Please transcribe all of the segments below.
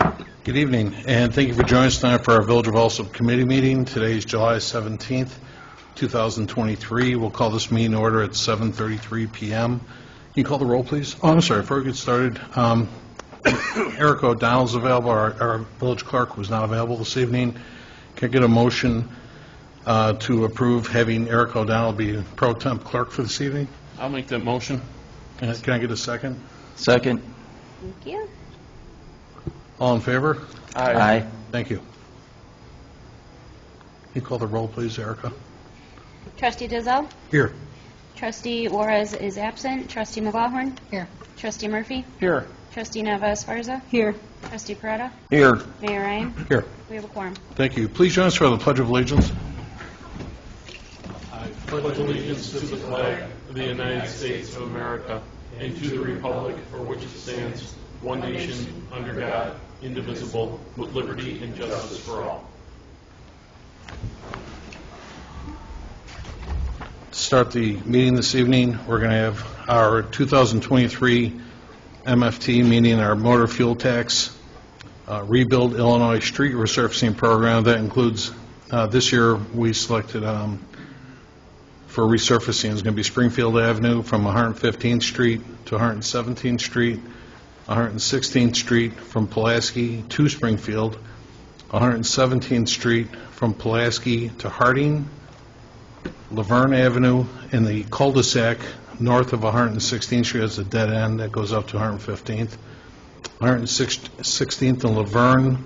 Good evening, and thank you for joining us tonight for our Village of Alsip Committee meeting. Today is July 17th, 2023. We'll call this meeting to order at 7:33 p.m. Can you call the roll, please? Oh, I'm sorry. Before we get started, Eric O'Donnell's available. Our village clerk was not available this evening. Can I get a motion to approve having Eric O'Donnell be pro temp clerk for this evening? I'll make that motion. Can I get a second? Second. Thank you. All in favor? Aye. Thank you. Can you call the roll, please, Erica? Trustee Dizelle? Here. Trustee Juarez is absent. Trustee McGawhorn? Here. Trustee Murphy? Here. Trustee Nava-Esparza? Here. Trustee Peretta? Here. Mayor Ryan? Here. We have a quorum. Thank you. Please join us for the Pledge of Allegiance. I pledge allegiance to the flag of the United States of America and to the republic for which it stands, one nation, under God, indivisible, with liberty and justice for all. To start the meeting this evening, we're going to have our 2023 MFT, meaning our motor fuel tax, Rebuild Illinois Street Resurfacing Program. That includes, this year we selected for resurfacing is going to be Springfield Avenue from 115th Street to 117th Street, 116th Street from Pulaski to Springfield, 117th Street from Pulaski to Harding, Laverne Avenue in the cul-de-sac north of 116th Street has a dead end that goes up to 115th, 116th and Laverne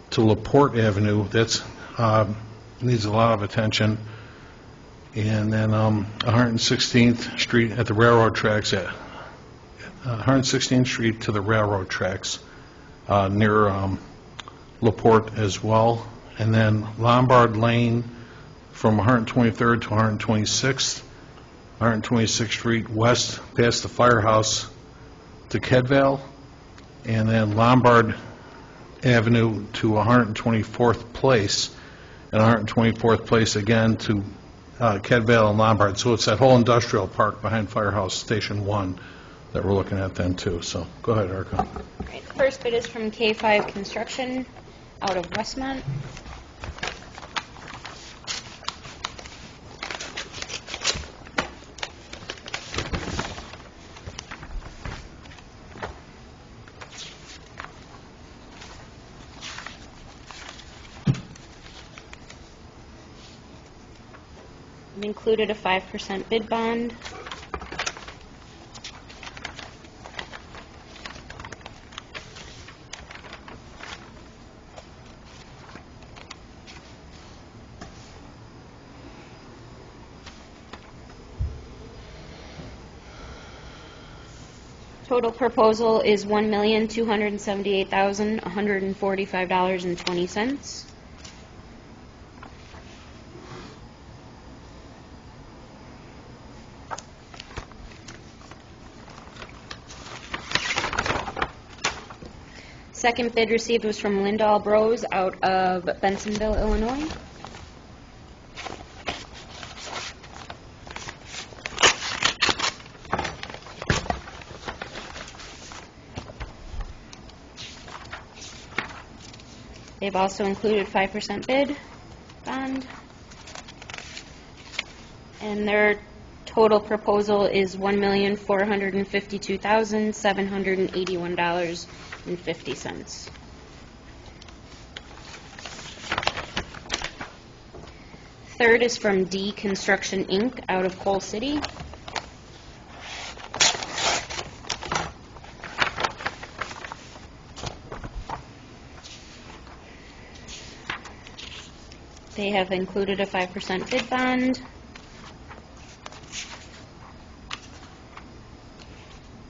to LaPorte Avenue. That's needs a lot of attention. And then 116th Street at the railroad tracks, at 116th Street to the railroad tracks near LaPorte as well. And then Lombard Lane from 123rd to 126th, 126th Street west past the firehouse to Kedvale, and then Lombard Avenue to 124th Place, and 124th Place again to Kedvale and Lombard. So it's that whole industrial park behind Firehouse Station 1 that we're looking at then too. So go ahead, Erica. All right, the first bid is from K5 Construction out of Westmont. It included a 5% bid bond. Total proposal is $1,278,145.20. Second bid received was from Lindahl Bros out of Bensonville, Illinois. They've also included 5% bid bond. And their total proposal is $1,452,781.50. Third is from D Construction Inc. out of Coal City. They have included a 5% bid bond.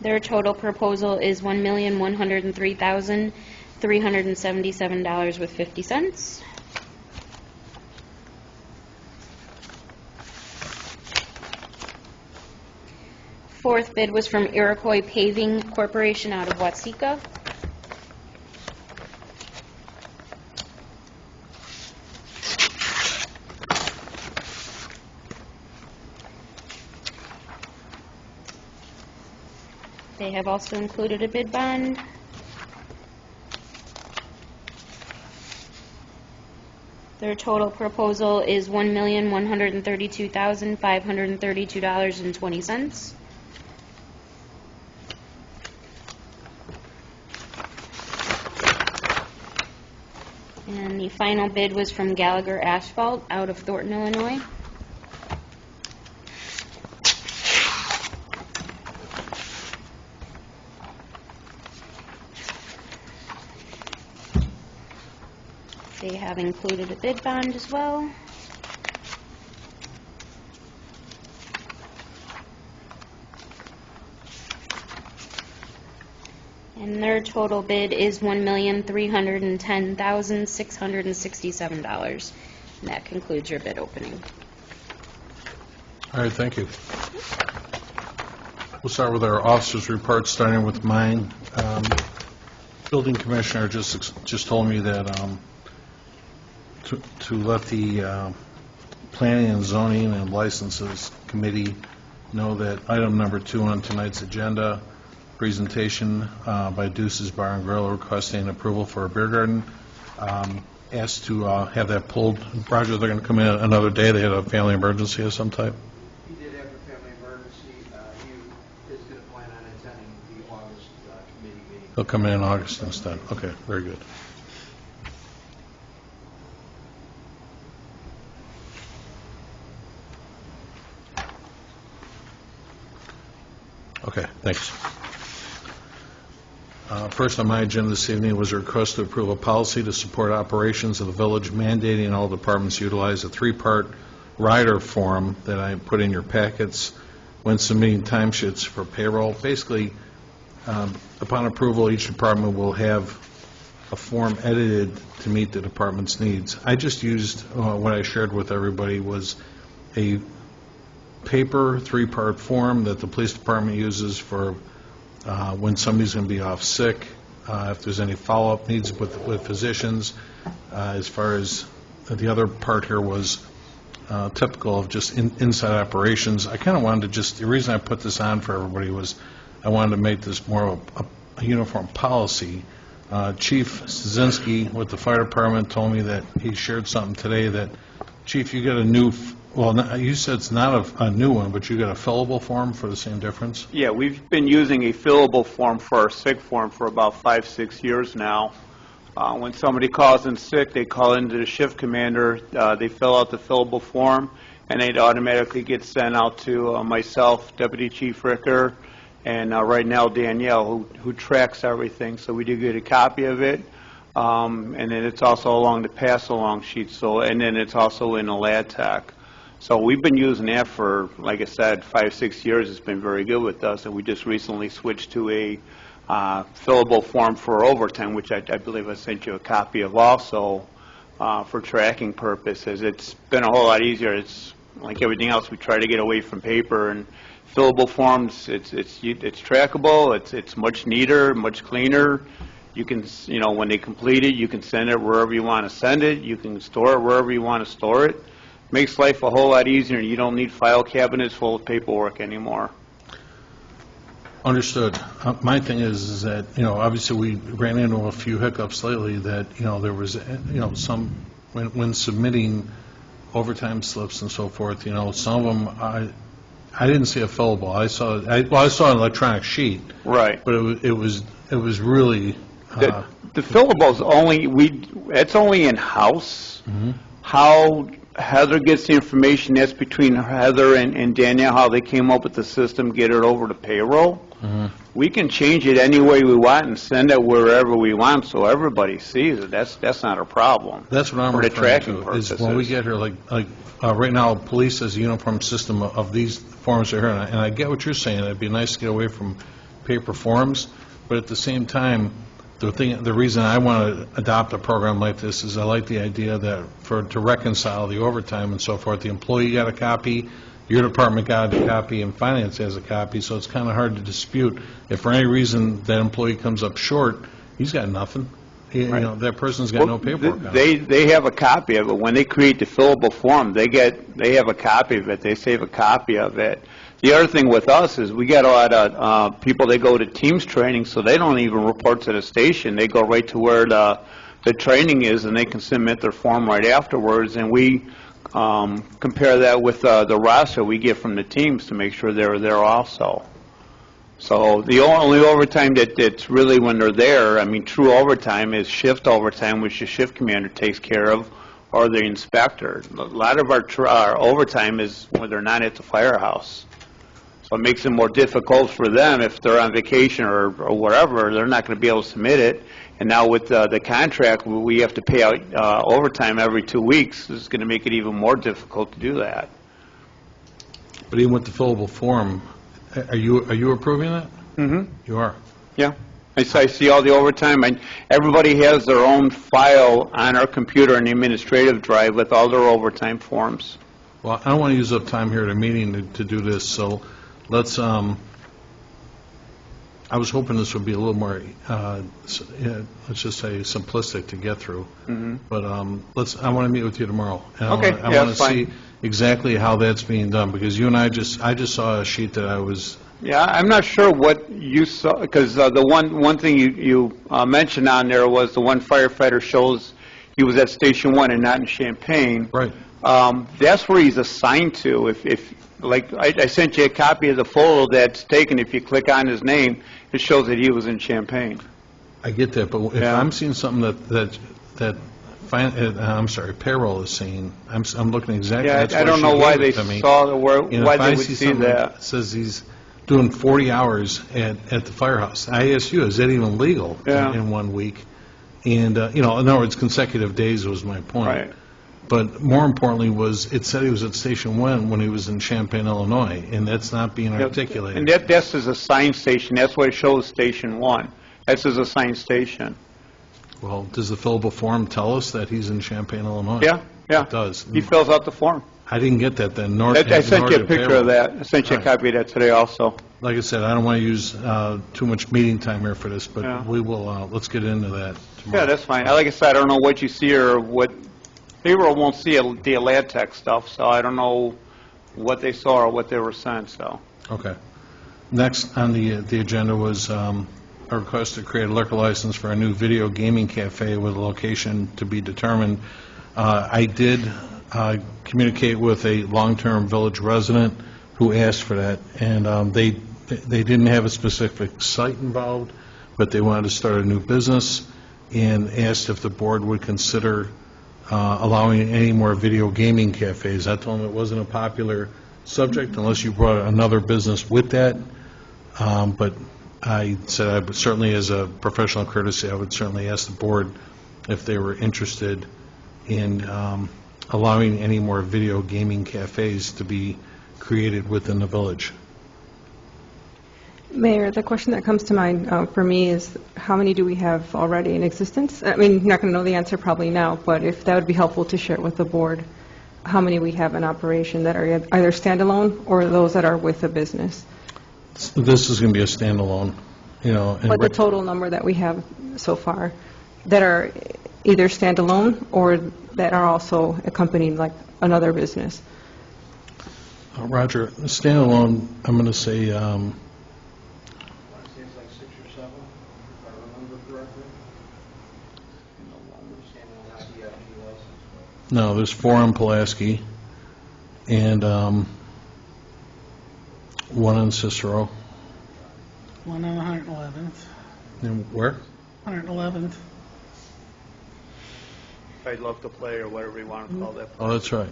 Their total proposal is $1,103,377.50. Fourth bid was from Iroquois Paving Corporation out of Watseka. They have also included a bid bond. Their total proposal is $1,132,532.20. And the final bid was from Gallagher Asphalt out of Thornton, Illinois. They have included a bid bond as well. And their total bid is $1,310,667. And that concludes your bid opening. All right, thank you. We'll start with our officers' reports, starting with mine. Building commissioner just told me that to let the Planning and Zoning and Licenses Committee know that item number 2 on tonight's agenda, presentation by Deuce's Bar and Grill requesting approval for a beer garden, asked to have that pulled. Roger, they're going to come in another day. They had a family emergency of some type. He did have a family emergency. He is going to plan on attending the August committee meeting. They'll come in August instead. Okay, very good. Okay, thanks. First on my agenda this evening was a request to approve a policy to support operations of the village, mandating all departments utilize a 3-part rider form that I put in your packets when submitting timesheets for payroll. Basically, upon approval, each department will have a form edited to meet the department's needs. I just used what I shared with everybody was a paper 3-part form that the police department uses for when somebody's going to be off sick, if there's any follow-up needs with physicians. As far as the other part here was typical of just inside operations. I kind of wanted to the reason I put this on for everybody was I wanted to make this more of a uniform policy. Chief Szynski with the fire department told me that he shared something today that, Chief, you got a new, you said it's not a new one, but you got a fillable form for the same difference? Yeah, we've been using a fillable form for our sick form for about 5-6 years now. When somebody calls in sick, they call into the shift commander, they fill out the fillable form, and it automatically gets sent out to myself, Deputy Chief Ricker, and right now Danielle, who tracks everything. So we do get a copy of it, and then it's also along the pass-along sheet. So, and then it's also in a LATAC. So we've been using that for, like I said, 5-6 years. It's been very good with us, and we just recently switched to a fillable form for overtime, which I believe I sent you a copy of also for tracking purposes. It's been a whole lot easier. It's like everything else. We try to get away from paper, and fillable forms. It's trackable. It's much neater, much cleaner. You can, when they complete it, you can send it wherever you want to send it. You can store it wherever you want to store it. Makes life a whole lot easier, and you don't need file cabinets full of paperwork anymore. Understood. My thing is that, obviously we ran into a few hiccups lately that, there was, some, when submitting overtime slips and so forth, some of them, I didn't see a fillable. I saw an electronic sheet. Right. But it was really... the fillables it's only in-house. Mm-hmm. How Heather gets the information, that's between Heather and Danielle, how they came up with the system, get it over to payroll. Mm-hmm. We can change it any way we want and send it wherever we want so everybody sees it. That's not a problem. That's what I'm referring to, is when we get here, like right now, police has a uniform system of these forms are here, and I get what you're saying. It'd be nice to get away from paper forms, but at the same time, the reason I want to adopt a program like this is I like the idea that to reconcile the overtime and so forth, the employee got a copy, your department got a copy, and finance has a copy, so it's kind of hard to dispute. If for any reason that employee comes up short, he's got nothing. Right. That person's got no paperwork on it. They have a copy of it. When they create the fillable form, they have a copy of it. They save a copy of it. The other thing with us is we got a lot of people, they go to Teams training, so they don't even report to the station. They go right to where the the training is, and they can submit their form right afterwards, and we compare that with the roster we get from the teams to make sure they're there also. So the only overtime that's really when they're there, I mean, true overtime is shift overtime, which the shift commander takes care of, or the inspector. A lot of our overtime is when they're not at the firehouse. So it makes it more difficult for them if they're on vacation or whatever. They're not going to be able to submit it. And now with the contract, we have to pay out overtime every 2 weeks. It's going to make it even more difficult to do that. But even with the fillable form, are you approving that? Mm-hmm. You are. Yeah. I see all the overtime. Everybody has their own file on our computer in the administrative drive with all their overtime forms. Well, I don't want to use up time here at a meeting to do this, so let's, I was hoping this would be a little more, let's just say simplistic to get through. Mm-hmm. But I want to meet with you tomorrow. And Okay, I yeah, want to that's see fine. exactly how that's being done, because you and I just saw a sheet that I was, Yeah, I'm not sure what you saw, because the one thing you mentioned on there was the one firefighter shows he was at Station 1 and not in Champaign. right. That's where he's assigned to. If like, I sent you a copy of the photo that's taken. If you click on his name, it shows that he was in Champaign. I get that, but if Yeah. I'm seeing something I'm sorry, payroll is seeing, I'm looking exactly, Yeah, that's I why don't she know why gave they it to me. saw And why if they I would see see something that. that says he's doing 40 hours at the firehouse, I ask you, is that even legal Yeah. in 1 week? And, in other words, consecutive days was my point. Right. But more importantly it said he was at Station 1 when he was in Champaign, Illinois, and that's not being articulated. And that's his assigned station. That's what it shows, Station 1. That's his assigned station. Well, does the fillable form tell us that he's in Champaign, Illinois? Yeah, yeah. It does. He fills out the form. I didn't get that then, nor I sent you a did picture payroll. of that. I sent you a Right. copy of that today also. Like I said, I don't want to use too much meeting time here for this, but Yeah. we will, let's get into that tomorrow. Yeah, that's fine. Like I said, I don't know what you see or what, payroll won't see the LATEX stuff, so I don't know what they saw or what they were sent, so. Okay. Next on the agenda was a request to create a liquor license for a new video gaming cafe with a location to be determined. I did communicate with a long-term village resident who asked for that, and they didn't have a specific site involved, but they wanted to start a new business and asked if the board would consider allowing any more video gaming cafes. I told them it wasn't a popular subject unless you brought another business with that, but I said I would certainly, as a professional courtesy, I would certainly ask the board if they were interested in allowing any more video gaming cafes to be created within the village. Mayor, the question that comes to mind for me is how many do we have already in existence? I mean, you're not going to know the answer probably now, but if that would be helpful to share with the board, how many we have in operation that are either standalone or those that are with a business. This is going to be a standalone, and But the total number that we have so far that are either standalone or that are also accompanying like another business. Roger, standalone, I'm going to say, I want to say it's like 6 or 7, if I remember correctly. Standalone IDFG license. no, there's 4 on Pulaski, and 1 on Cicero. One on 111th. And where? 111th. I'd love to play or whatever you want to call that. Oh, that's right.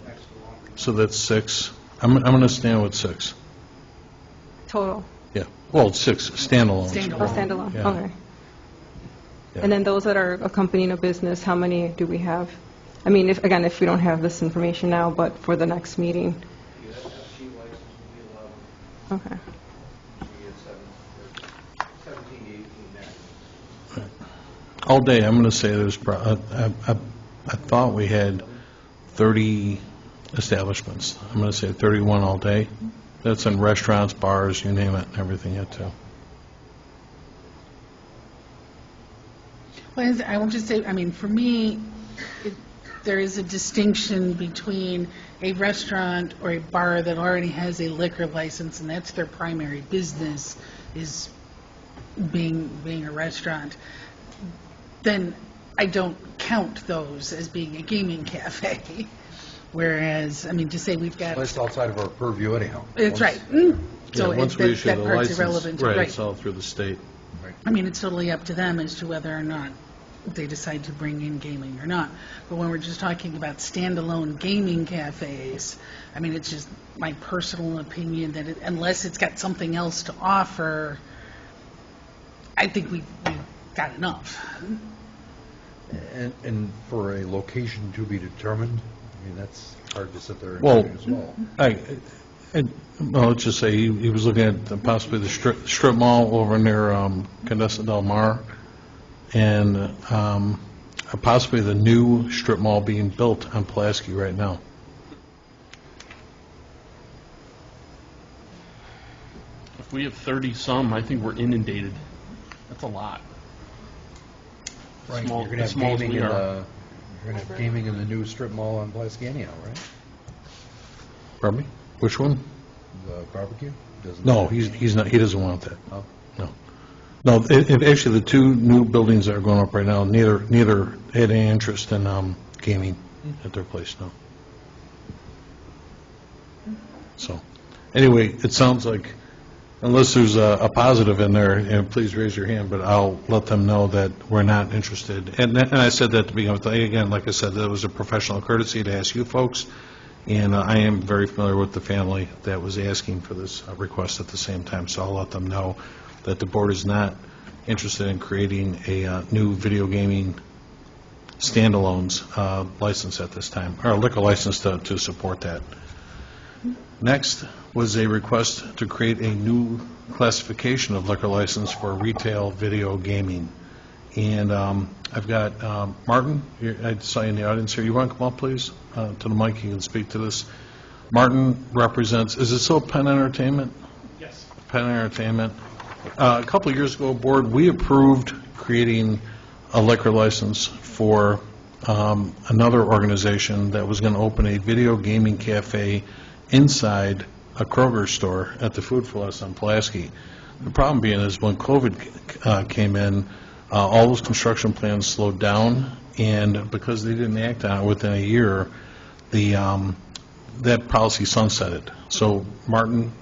So that's 6. I'm going to stand with 6. Total. Yeah. Well, 6 standalone. Standalone. Oh, standalone, Yeah. okay. Yeah. And then those that are accompanying a business, how many do we have? I mean, if we don't have this information now, but for the next meeting. The SFC license will be 11. Okay. We get 17 to 18 next. All day, I'm going to say there's, I thought we had 30 establishments. I'm going to say 31 all day. That's in restaurants, bars, you name it, and everything yet, too. Well, I will just say, I mean, for me, there is a distinction between a restaurant or a bar that already has a liquor license, and that's their primary business, is being a restaurant. Then I don't count those as being a gaming cafe. Whereas, I mean, to say we've got, Well, it's outside of our purview anyhow. it's Once- right. So Yeah, once we issue that the part's license, irrelevant. right, it's all through the state. I mean, it's totally up to them as to whether or not they decide to bring in gaming or not. But when we're just talking about standalone gaming cafes, I mean, it's just my personal opinion that unless it's got something else to offer, I think we've got enough. And for a location to be determined, I mean, that's hard to sit there and Well, do as well. Well, let's just say he was looking at possibly the strip mall over near Condesa del Mar, and possibly the new strip mall being built on Pulaski right now. If we have 30-some, I think we're inundated. That's a lot. Right, Small- you're going to as have small as gaming we in are. the, you're going to have gaming in the new strip mall on Pulaski anyhow, right? Pardon me? Which one? The barbecue? Doesn't No, that- he's not, he doesn't want that. Oh. No. No, actually, the two new buildings that are going up right now, neither had any interest in gaming at their place, no. So, anyway, it sounds like, unless there's a positive in there, and please raise your hand, but I'll let them know that we're not interested. And I said that to begin with. Again, like I said, that was a professional courtesy to ask you folks, and I am very familiar with the family that was asking for this request at the same time, so I'll let them know that the board is not interested in creating a new video gaming standalones license at this time, or a liquor license to support that. Next was a request to create a new classification of liquor license for retail video gaming. And I've got Martin, I saw you in the audience here. You want to come up, please, to the mic? You can speak to this. Martin represents, is it still Penn Entertainment? Yes. Penn Entertainment. A couple of years ago, board, we approved creating a liquor license for another organization that was going to open a video gaming cafe inside a Kroger store at the Food for Less on Pulaski. The problem being is when COVID came in, all those construction plans slowed down, and because they didn't act on it within a year, that policy sunsetted. So Martin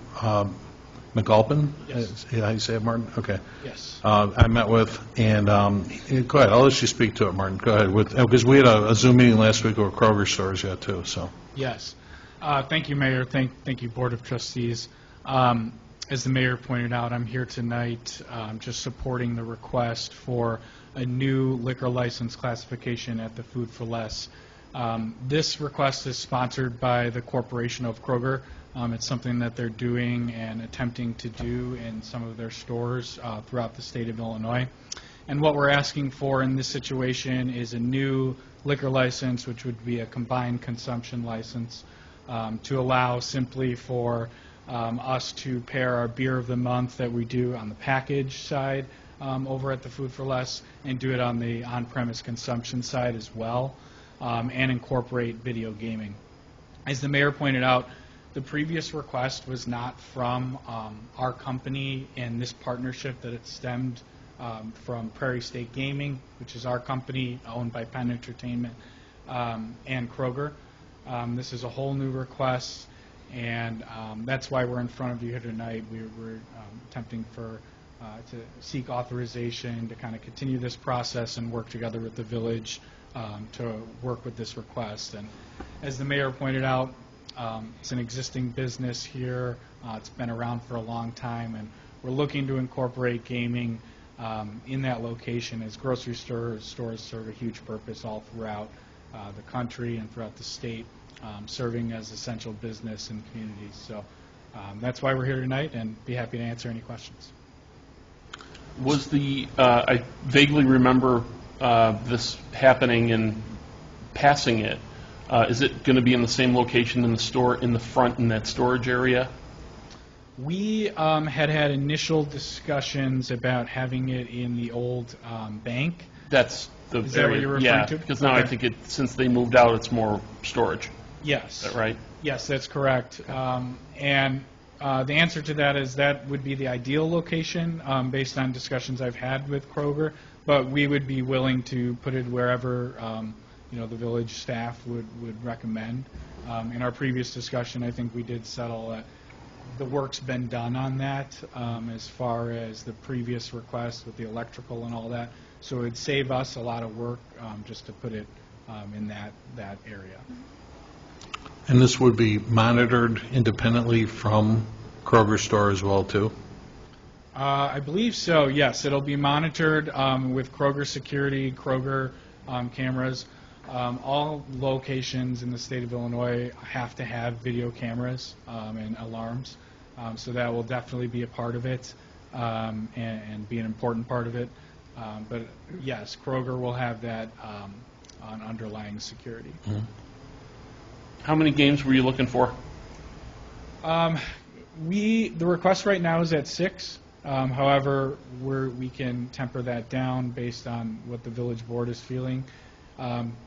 McAlpin? Yes. How you say it, Martin? Okay. Yes. I met with, and go ahead, I'll let you speak to it, Martin. Go ahead, because we had a Zoom meeting last week over Kroger stores yet, too, so. Yes. Thank you, Mayor. Thank you, Board of Trustees. As the Mayor pointed out, I'm here tonight just supporting the request for a new liquor license classification at the Food for Less. This request is sponsored by the Corporation of Kroger. It's something that they're doing and attempting to do in some of their stores throughout the state of Illinois. And what we're asking for in this situation is a new liquor license, which would be a combined consumption license, to allow simply for us to pair our beer of the month that we do on the package side over at the Food for Less, and do it on the on-premise consumption side as well, and incorporate video gaming. As the Mayor pointed out, the previous request was not from our company and this partnership, that it stemmed from Prairie State Gaming, which is our company owned by Penn Entertainment and Kroger. This is a whole new request, and that's why we're in front of you here tonight. We're attempting to seek authorization to kind of continue this process and work together with the village to work with this request. And as the Mayor pointed out, it's an existing business here. It's been around for a long time, and we're looking to incorporate gaming in that location, as grocery stores serve a huge purpose all throughout the country and throughout the state, serving as essential business and communities. So that's why we're here tonight, and be happy to answer any questions. Was I vaguely remember this happening and passing it. Is it going to be in the same location in the store, in the front, in that storage area? We had initial discussions about having it in the old bank. That's the Is that what area. you're referring yeah, to? because now I Okay. think since they moved out, it's more storage. Yes. Is that right? Yes, that's correct. And The answer to that is that would be the ideal location, based on discussions I've had with Kroger, but we would be willing to put it wherever, the village staff would recommend. In our previous discussion, I think we did settle that the work's been done on that, as far as the previous request with the electrical and all that, so it would save us a lot of work, just to put it in that area. And this would be monitored independently from Kroger store as well, too? I believe so, yes. It'll be monitored with Kroger security, Kroger cameras. All locations in the state of Illinois have to have video cameras and alarms, so that will definitely be a part of it and be an important part of it. But yes, Kroger will have that on underlying security. Mm-hmm. How many games were you looking for? The request right now is at 6. However, we can temper that down based on what the village board is feeling.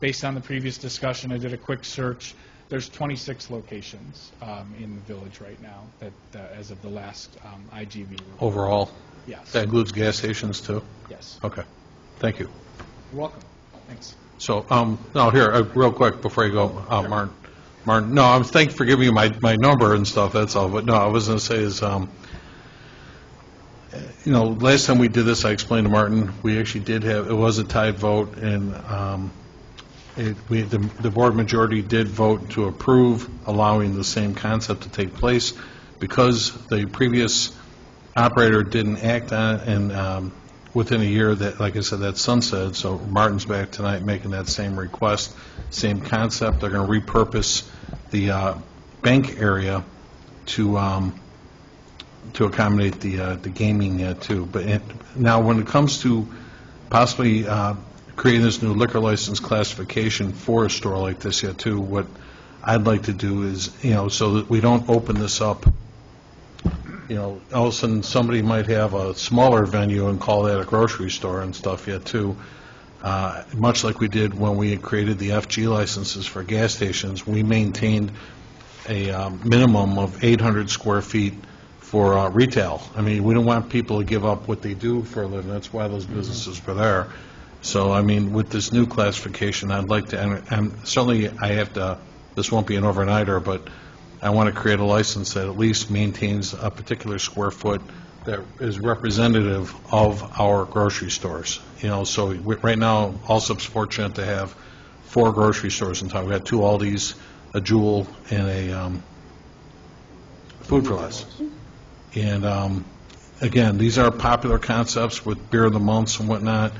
Based on the previous discussion, I did a quick search. There's 26 locations in the village right now that as of the last IGV report. Overall? Yes. That includes gas stations, too? Yes. Okay. Thank you. You're welcome. Thanks. So, no, here, real quick, before you go, Martin, no, thank you for giving me my number and stuff, that's all, but no, I was going to say is, last time we did this, I explained to Martin, we actually did have, it was a tied vote, and the board majority did vote to approve allowing the same concept to take place. Because the previous operator didn't act on it, and within a year, that, like I said, that sunset, so Martin's back tonight making that same request, same concept. They're going to repurpose the bank area to accommodate the gaming too. But now, when it comes to possibly creating this new liquor license classification for a store like this yet too, what I'd like to do is, so that we don't open this up, all of a sudden somebody might have a smaller venue and call that a grocery store and stuff yet too. Much like we did when we had created the FG licenses for gas stations, we maintained a minimum of 800 square feet for retail. I mean, we don't want people to give up what they do for a living. That's why those businesses were there. So, I mean, with this new classification, I'd like to, and certainly I have to, this won't be an overnighter, but I want to create a license that at least maintains a particular square foot that is representative of our grocery stores. So right now, Alsip's fortunate to have 4 grocery stores in town. We got 2 Aldis, a Jewel, and a Food for Less. And again, these are popular concepts with beer of the months and whatnot.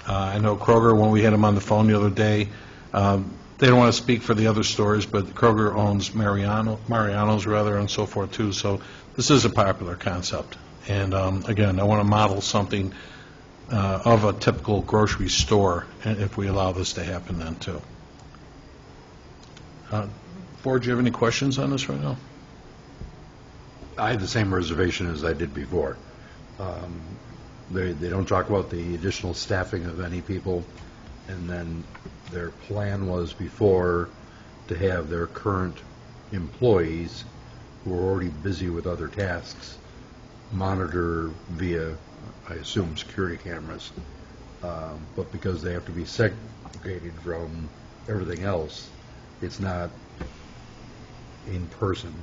I know Kroger, when we had them on the phone the other day, they don't want to speak for the other stores, but Kroger owns Mariano's rather, and so forth too. So this is a popular concept. And again, I want to model something of a typical grocery store, if we allow this to happen then too. Board, do you have any questions on this right now? I had the same reservation as I did before. They don't talk about the additional staffing of any people, and then their plan was before to have their current employees, who are already busy with other tasks, monitor via, I assume, security cameras. But because they have to be segregated from everything else, it's not in-person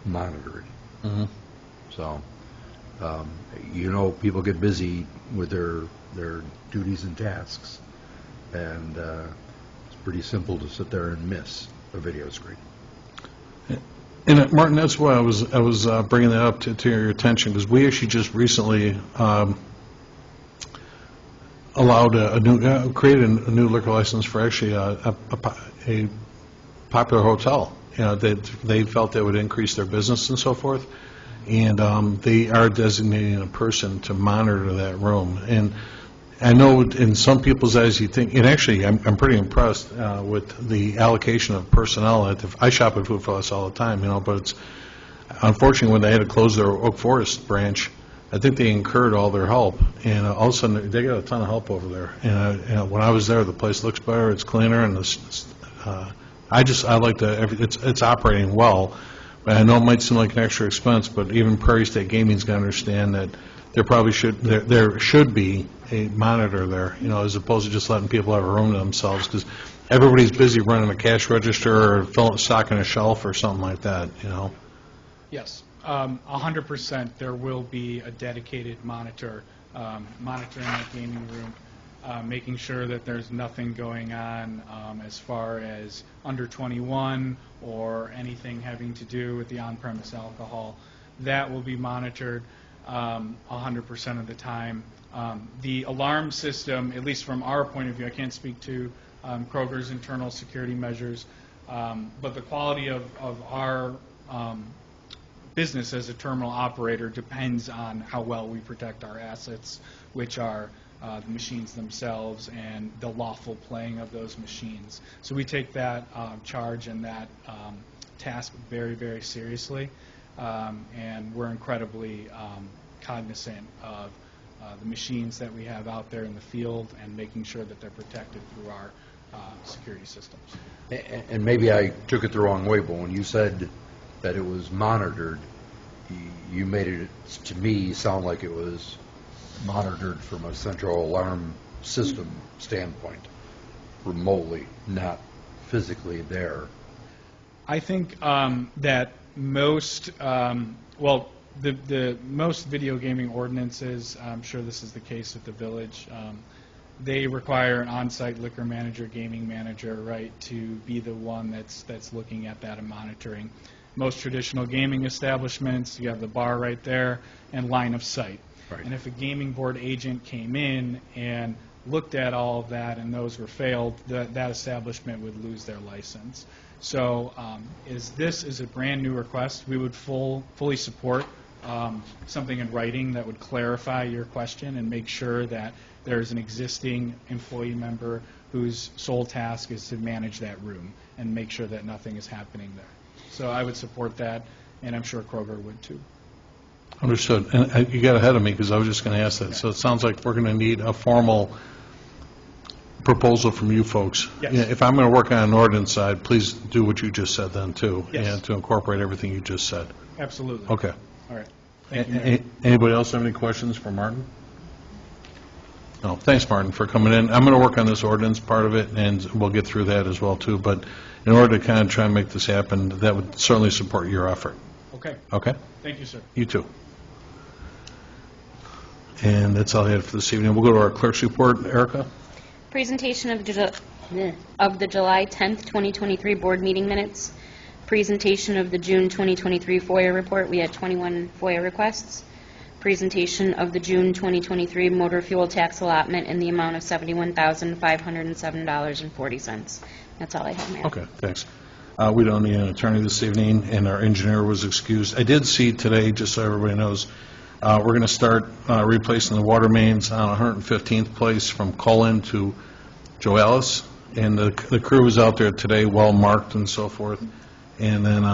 monitoring. Mm-hmm. So, people get busy with their duties and tasks, and it's pretty simple to sit there and miss a video screen. And Martin, that's why I was bringing that up to your attention, because we actually just recently allowed created a new liquor license for actually a popular hotel. They felt that would increase their business and so forth, and they are designating a person to monitor that room. And I know in some people's eyes you think, and actually I'm pretty impressed with the allocation of personnel. I shop at Food for Less all the time, but it's unfortunately when they had to close their Oak Forest branch, I think they incurred all their help, and all of a sudden they got a ton of help over there. And when I was there, the place looks better, it's cleaner, and I like it's operating well. I know it might seem like an extra expense, but even Prairie State Gaming's got to understand that there should be a monitor there, as opposed to just letting people have a room to themselves, because everybody's busy running a cash register or stocking a shelf or something like that, Yes, 100%. There will be a dedicated monitor monitoring that gaming room, making sure that there's nothing going on as far as under 21 or anything having to do with the on-premise alcohol. That will be monitored 100% of the time. The alarm system, at least from our point of view, I can't speak to Kroger's internal security measures, but the quality of our business as a terminal operator depends on how well we protect our assets, which are the machines themselves and the lawful playing of those machines. So we take that charge and that task very, very seriously, and we're incredibly cognizant of the machines that we have out there in the field and making sure that they're protected through our security systems. And maybe I took it the wrong way, but when you said that it was monitored, you made it, to me, sound like it was monitored from a central alarm system standpoint, remotely, not physically there. I think that most, the most video gaming ordinances, I'm sure this is the case at the village, they require an on-site liquor manager, gaming manager, right, to be the one that's looking at that and monitoring. Most traditional gaming establishments, you have the bar right there and line of sight. Right. And if a gaming board agent came in and looked at all of that and those were failed, that establishment would lose their license. So this is a brand new request. We would fully support something in writing that would clarify your question and make sure that there's an existing employee member whose sole task is to manage that room and make sure that nothing is happening there. So I would support that, and I'm sure Kroger would too. Understood. And you got ahead of me because I was just going to ask that. So it sounds like we're going to need a formal proposal from you folks. Yes. Yeah, if I'm going to work on an ordinance side, please do what you just said then too. Yes. And to incorporate everything you just said. Absolutely. Okay. All right. Thank you, Mayor. Anybody else have any questions for Martin? No. Thanks, Martin, for coming in. I'm going to work on this ordinance part of it, and we'll get through that as well too. But in order to kind of try and make this happen, that would certainly support your effort. Okay. Okay? Thank you, sir. You too. And that's all I had for this evening. We'll go to our clerk's report. Erica? Presentation of the July 10th, 2023 board meeting minutes. Presentation of the June 2023 FOIA report. We had 21 FOIA requests. Presentation of the June 2023 motor fuel tax allotment in the amount of $71,507.40. That's all I have, Mayor. Okay, thanks. We don't need an attorney this evening, and our engineer was excused. I did see today, just so everybody knows, we're going to start replacing the water mains on 115th Place from Cullen to Joalis, and the crew was out there today, well marked and so forth. And then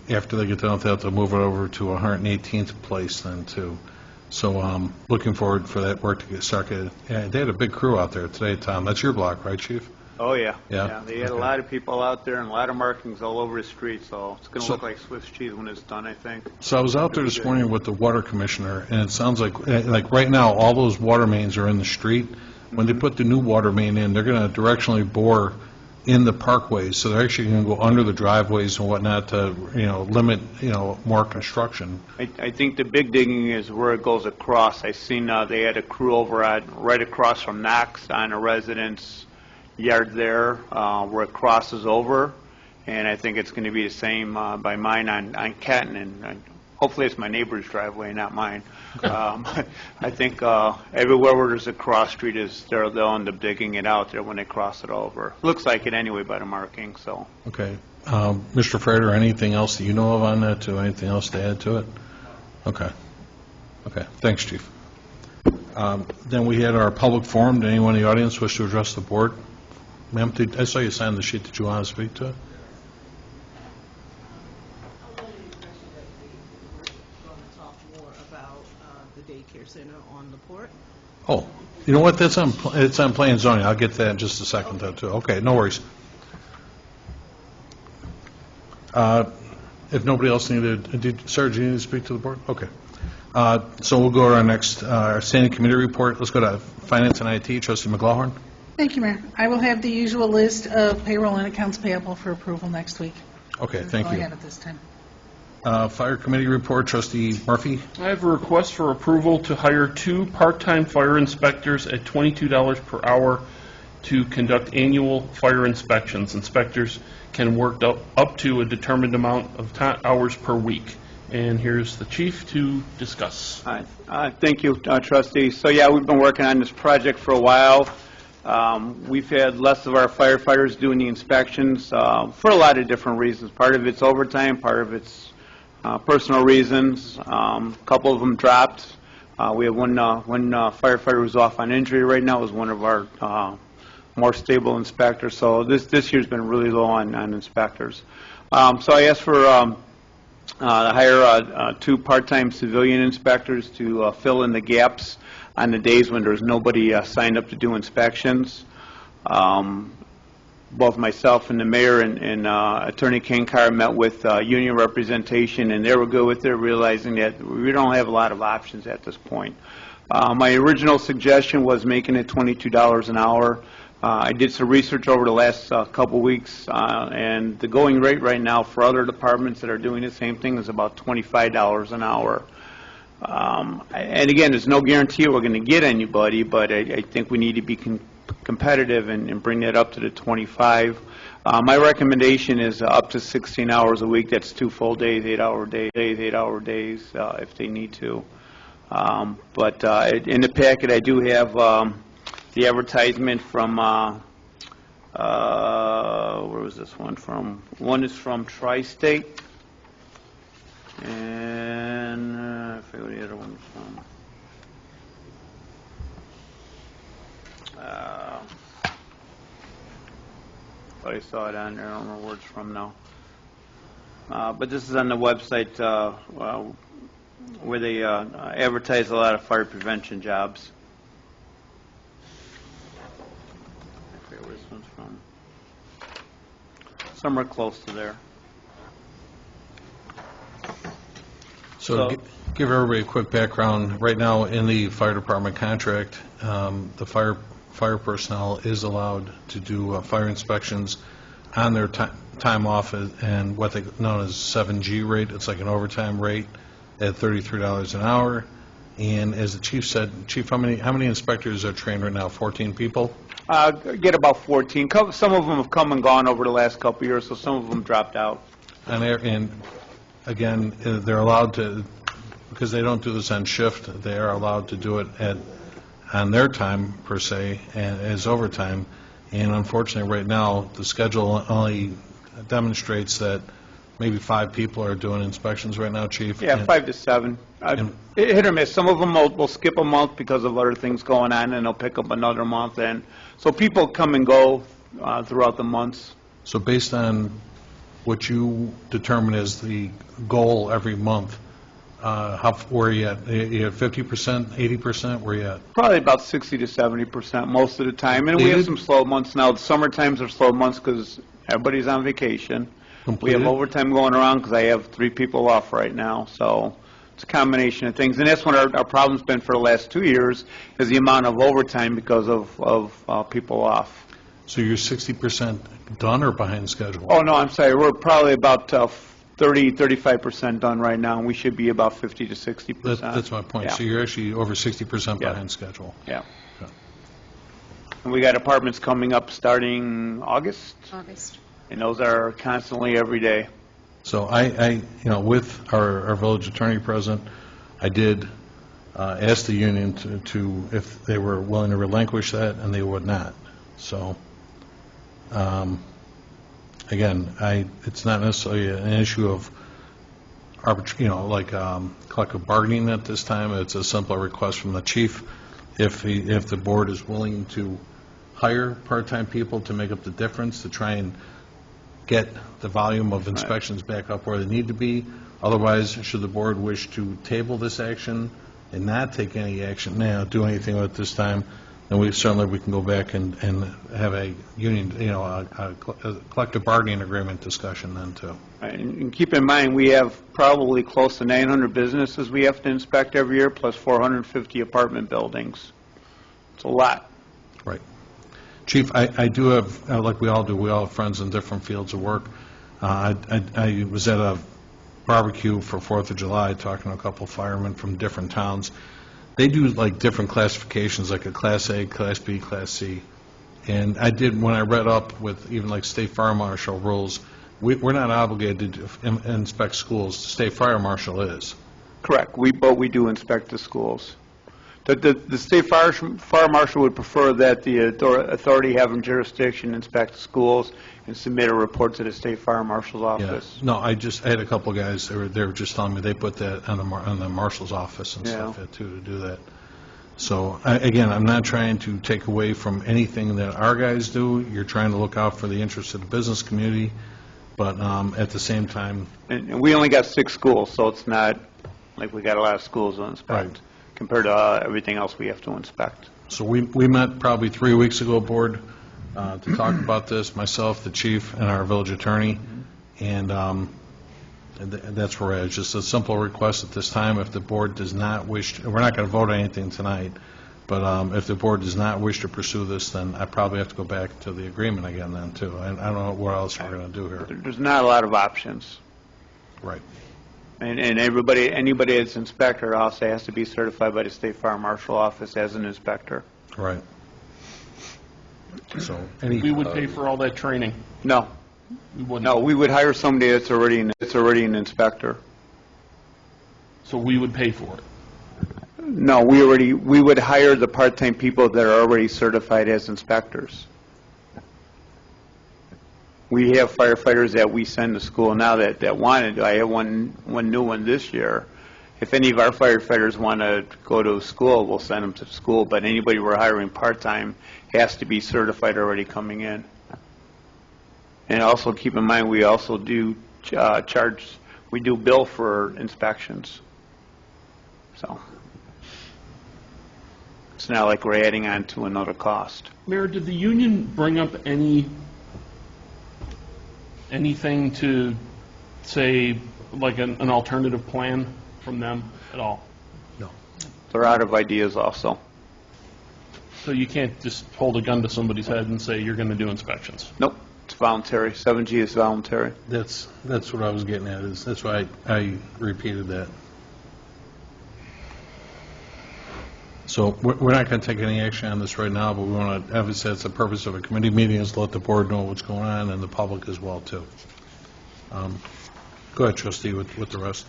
after they get done with that, they'll move it over to 118th Place then too. So looking forward for that work to get started. Yeah, they had a big crew out there today, Tom. That's your block, right, Chief? Oh, yeah. Yeah? They had a Okay. lot of people out there and a lot of markings all over the street, so it's going to look like Swiss cheese when it's done, I think. So I was out there this morning with the water commissioner, and it sounds like right now, all those water mains are in the street. When they put the new water main in, they're going to directionally bore in the parkways, so they're actually going to go under the driveways and whatnot to, limit, more construction. I think the big digging is where it goes across. I seen they had a crew over right across from Knox on a residence yard there where it crosses over, and I think it's going to be the same by mine on Catton, and hopefully it's my neighbor's driveway, not mine. I think everywhere where there's a cross street they'll end up digging it out there when they cross it over. Looks like it anyway by the marking. So. Okay. Mr. Frater, anything else that you know of on that, too? Anything else to add to it? Okay. Okay. Thanks, Chief. Then we had our public forum. Did anyone in the audience wish to address the board? Ma'am, I saw you sign the sheet. Did you want to speak to it? Daycare center on the port. Oh, you know what? It's on plan and zoning. I'll get to that in just a second, though, too. Okay, no worries. If nobody else needed, Sarah, do you need to speak to the board? Okay. So we'll go to our next standing committee report. Let's go to Finance and IT. Trustee McGlawhorn. Thank you, Mayor. I will have the usual list of payroll and accounts payable for approval next week. Okay, That's thank all I you. have at this time. Fire committee report. Trustee Murphy. I have a request for approval to hire 2 part-time fire inspectors at $22 per hour to conduct annual fire inspections. Inspectors can work up to a determined amount of hours per week. And here's the chief to discuss. Hi. Thank you, trustee. So yeah, we've been working on this project for a while. We've had less of our firefighters doing the inspections for a lot of different reasons. Part of it's overtime, part of it's personal reasons. A couple of them dropped. We have one firefighter who's off on injury right now, is one of our more stable inspectors. So this year's been really low on inspectors. So I asked for to hire 2 part-time civilian inspectors to fill in the gaps on the days when there's nobody signed up to do inspections. Both myself and the mayor and Attorney Kankar met with union representation, and they were good with it, realizing that we don't have a lot of options at this point. My original suggestion was making it $22 an hour. I did some research over the last couple weeks, and the going rate right now for other departments that are doing the same thing is about $25 an hour. And again, there's no guarantee we're going to get anybody, but I think we need to be competitive and bring that up to the 25. My recommendation is up to 16 hours a week. That's 2 full days, 8-hour days, if they need to. But in the packet, I do have the advertisement from, where was this one from? One is from Tri-State, and I forget what the other one was from. But I saw it on there. I don't remember where it's from now. But this is on the website where they advertise a lot of fire prevention jobs. I forget where this one's from. Somewhere close to there. So give everybody a quick background. Right now, in the fire department contract, the fire personnel is allowed to do fire inspections on their time off and what they known as 7G rate. It's like an overtime rate at $33 an hour. And as the chief said, Chief, how many inspectors are trained right now? 14 people? Get about 14. Some of them have come and gone over the last couple of years, so some of them dropped out. And again, they're allowed to, because they don't do this on shift, they are allowed to do it on their time, per se, and as overtime. And unfortunately, right now, the schedule only demonstrates that maybe 5 people are doing inspections right now, Chief. Yeah, 5 to 7. Hit or miss. Some of them will skip a month because of other things going on, and they'll pick up another month. And so people come and go throughout the months. So based on what you determine as the goal every month, where are you at? You at 50%, 80%? Where are you at? Probably about 60 to 70% most of the time. And we have some slow months now. The summer times are slow months because everybody's on vacation. Completed? We have overtime going around because I have 3 people off right now. So it's a combination of things. And that's what our problem's been for the last 2 years, is the amount of overtime because of people off. So you're 60% done or behind schedule? Oh, no, I'm sorry. We're probably about 35% done right now, and we should be about 50 to 60%. That's my point. Yeah. So you're actually over 60% Yeah. behind schedule. Yeah. Okay. And we got apartments coming up starting August, August. and those are constantly every day. So with our village attorney present, I did ask the union to if they were willing to relinquish that, and they would not. So, again, it's not necessarily an issue of collective bargaining at this time. It's a simple request from the chief. If the board is willing to hire part-time people to make up the difference, to try and get the volume of inspections back up where they need to be. Otherwise, should the board wish to table this action and not take any action now, do anything with it this time, then we can go back and have a union, a collective bargaining agreement discussion then, too. And keep in mind, we have probably close to 900 businesses we have to inspect every year, plus 450 apartment buildings. It's a lot. Right. Chief, I do have, like we all do, we all have friends in different fields of work. I was at a barbecue for 4th of July talking to a couple firemen from different towns. They do like different classifications, like a Class A, Class B, Class C. And when I read up with even like state fire marshal rules, we're not obligated to inspect schools. The state fire marshal is. Correct. But we do inspect the schools. The state fire marshal would prefer that the authority having jurisdiction inspect the schools and submit a report to the state fire marshal's office. Yeah. No, I had a couple guys, they were just telling me they put that on the marshal's office and stuff, too, to do that. So, again, I'm not trying to take away from anything that our guys do. You're trying to look out for the interests of the business community, but at the same time... And we only got 6 schools, so it's not like we got a lot of schools to inspect. Right. Compared to everything else we have to inspect. So we met probably 3 weeks ago, Board, to talk about this, myself, the chief, and our village attorney, and that's where we're at. It's just a simple request at this time. If the board does not wish, we're not going to vote on anything tonight, but if the board does not wish to pursue this, then I probably have to go back to the agreement again then, too. And I don't know what else we're going to do here. There's not a lot of options. Right. And anybody that's inspector also has to be certified by the state fire marshal office as an inspector. Right. So we would pay for all that training. No. We wouldn't. No, we would hire somebody that's already an inspector. So we would pay for it. No, we would hire the part-time people that are already certified as inspectors. We have firefighters that we send to school now that want to. I have one new one this year. If any of our firefighters want to go to school, we'll send them to school. But anybody we're hiring part-time has to be certified already coming in. And also keep in mind, we also do we do bill for inspections. So it's not like we're adding on to another cost. Mayor, did the union bring up anything to say like an alternative plan from them at all? No. They're out of ideas also. So you can't just hold a gun to somebody's head and say you're going to do inspections? Nope. It's voluntary. 7G is voluntary. That's what I was getting at. That's why I repeated that. So we're not going to take any action on this right now, but we want to, obviously, that's the purpose of a committee meeting, is to let the board know what's going on, and the public as well, too. Go ahead, trustee, with the rest.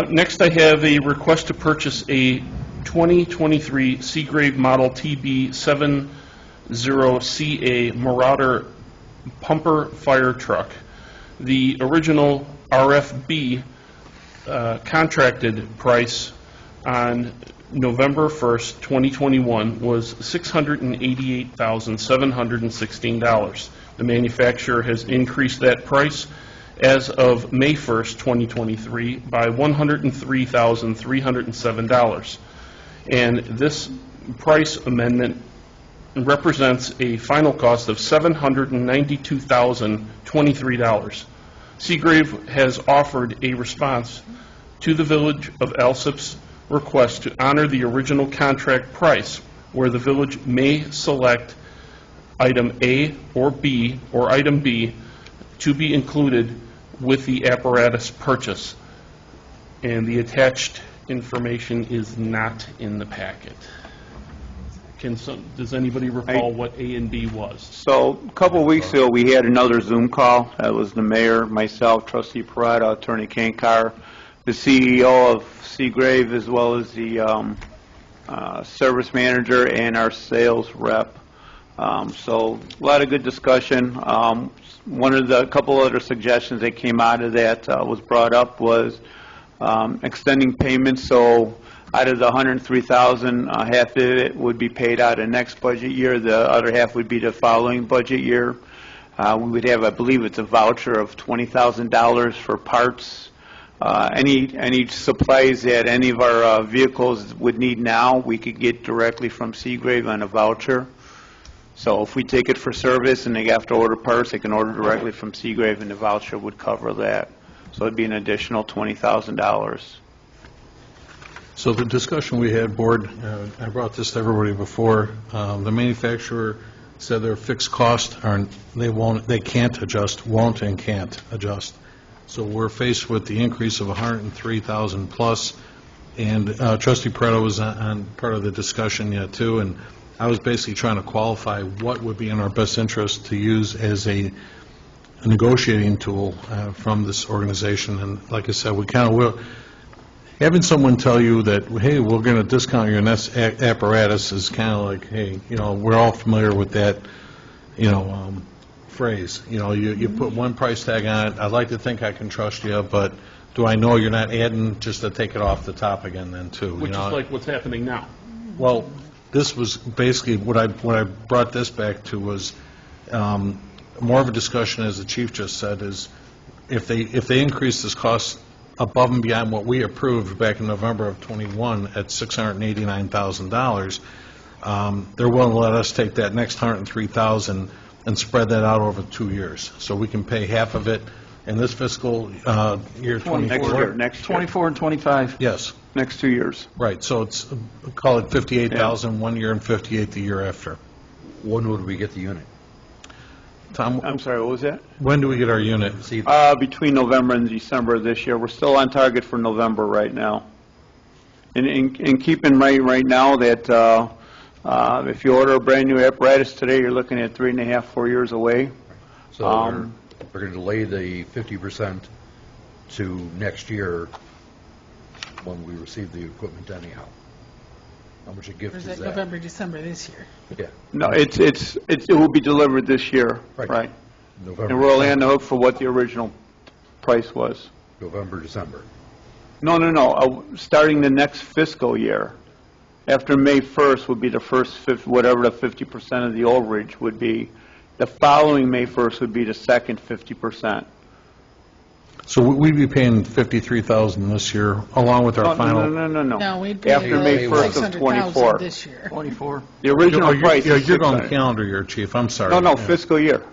Next, I have a request to purchase a 2023 Seagrave Model TB70CA Marauder pumper fire truck. The original RFB contracted price on November 1st, 2021 was $688,716. The manufacturer has increased that price as of May 1st, 2023 by $103,307. And this price amendment represents a final cost of $792,023. Seagrave has offered a response to the Village of Alsip's request to honor the original contract price, where the village may select item A or B or item B to be included with the apparatus purchase. And the attached information is not in the packet. Does anybody recall what A and B was? So a couple of weeks ago, we had another Zoom call. That was the mayor, myself, trustee Parada, attorney Kankar, the CEO of Seagrave, as well as the service manager and our sales rep. So a lot of good discussion. One of the couple other suggestions that came out of that was brought up was extending payments. So out of the $103,000, half of it would be paid out in next budget year. The other half would be the following budget year. We would have, I believe it's a voucher of $20,000 for parts Any supplies that any of our vehicles would need now, we could get directly from Seagrave on a voucher. So if we take it for service and they have to order parts, they can order directly from Seagrave, and the voucher would cover that. So it'd be an additional $20,000. So the discussion we had, Board, I brought this to everybody before, the manufacturer said their fixed costs are, they can't adjust, won't and can't adjust. So we're faced with the increase of $103,000 plus, and Trustee Pareto was on part of the discussion yet too, and I was basically trying to qualify what would be in our best interest to use as a negotiating tool from this organization. And like I said, we kind of will. Having someone tell you that, hey, we're going to discount your next apparatus is kind of like, hey, we're all familiar with that, phrase. You put one price tag on it. I'd like to think I can trust you, but do I know you're not adding just to take it off the top again then, too? Which is like what's happening now. Well, this was basically what I brought this back to was more of a discussion, as the chief just said, is if they increase this cost above and beyond what we approved back in November of '21 at $689,000, they're willing to let us take that next $103,000 and spread that out over 2 years, so we can pay half of it in this fiscal year 24. Next year. 24 and 25. Yes. Next 2 years. Right, so it's, call it 58,000 one year and 58 the year after. When would we get the unit? Tom, I'm sorry, what was that? when do we get our unit? See, Between November and December of this year. We're still on target for November right now. And keep in mind right now that if you order a brand-new apparatus today, you're looking at 3.5, 4 years away. so we're going to delay the 50% to next year when we receive the equipment anyhow. How much a gift Or is is that? that November, December this year? Yeah, No, it will be delivered this year. Right. And we're only on the hook for what the original price was. November, December. No. Starting the next fiscal year, after May 1st would be the first, whatever the 50% of the overage would be. The following May 1st would be the second 50%. So we'd be paying $53,000 this year, along with our final... No. No, we'd pay After May 1st of 600,000 24. this year. 24. The original price is You're going 600. calendar year, Chief, I'm sorry. No, Yeah. fiscal year.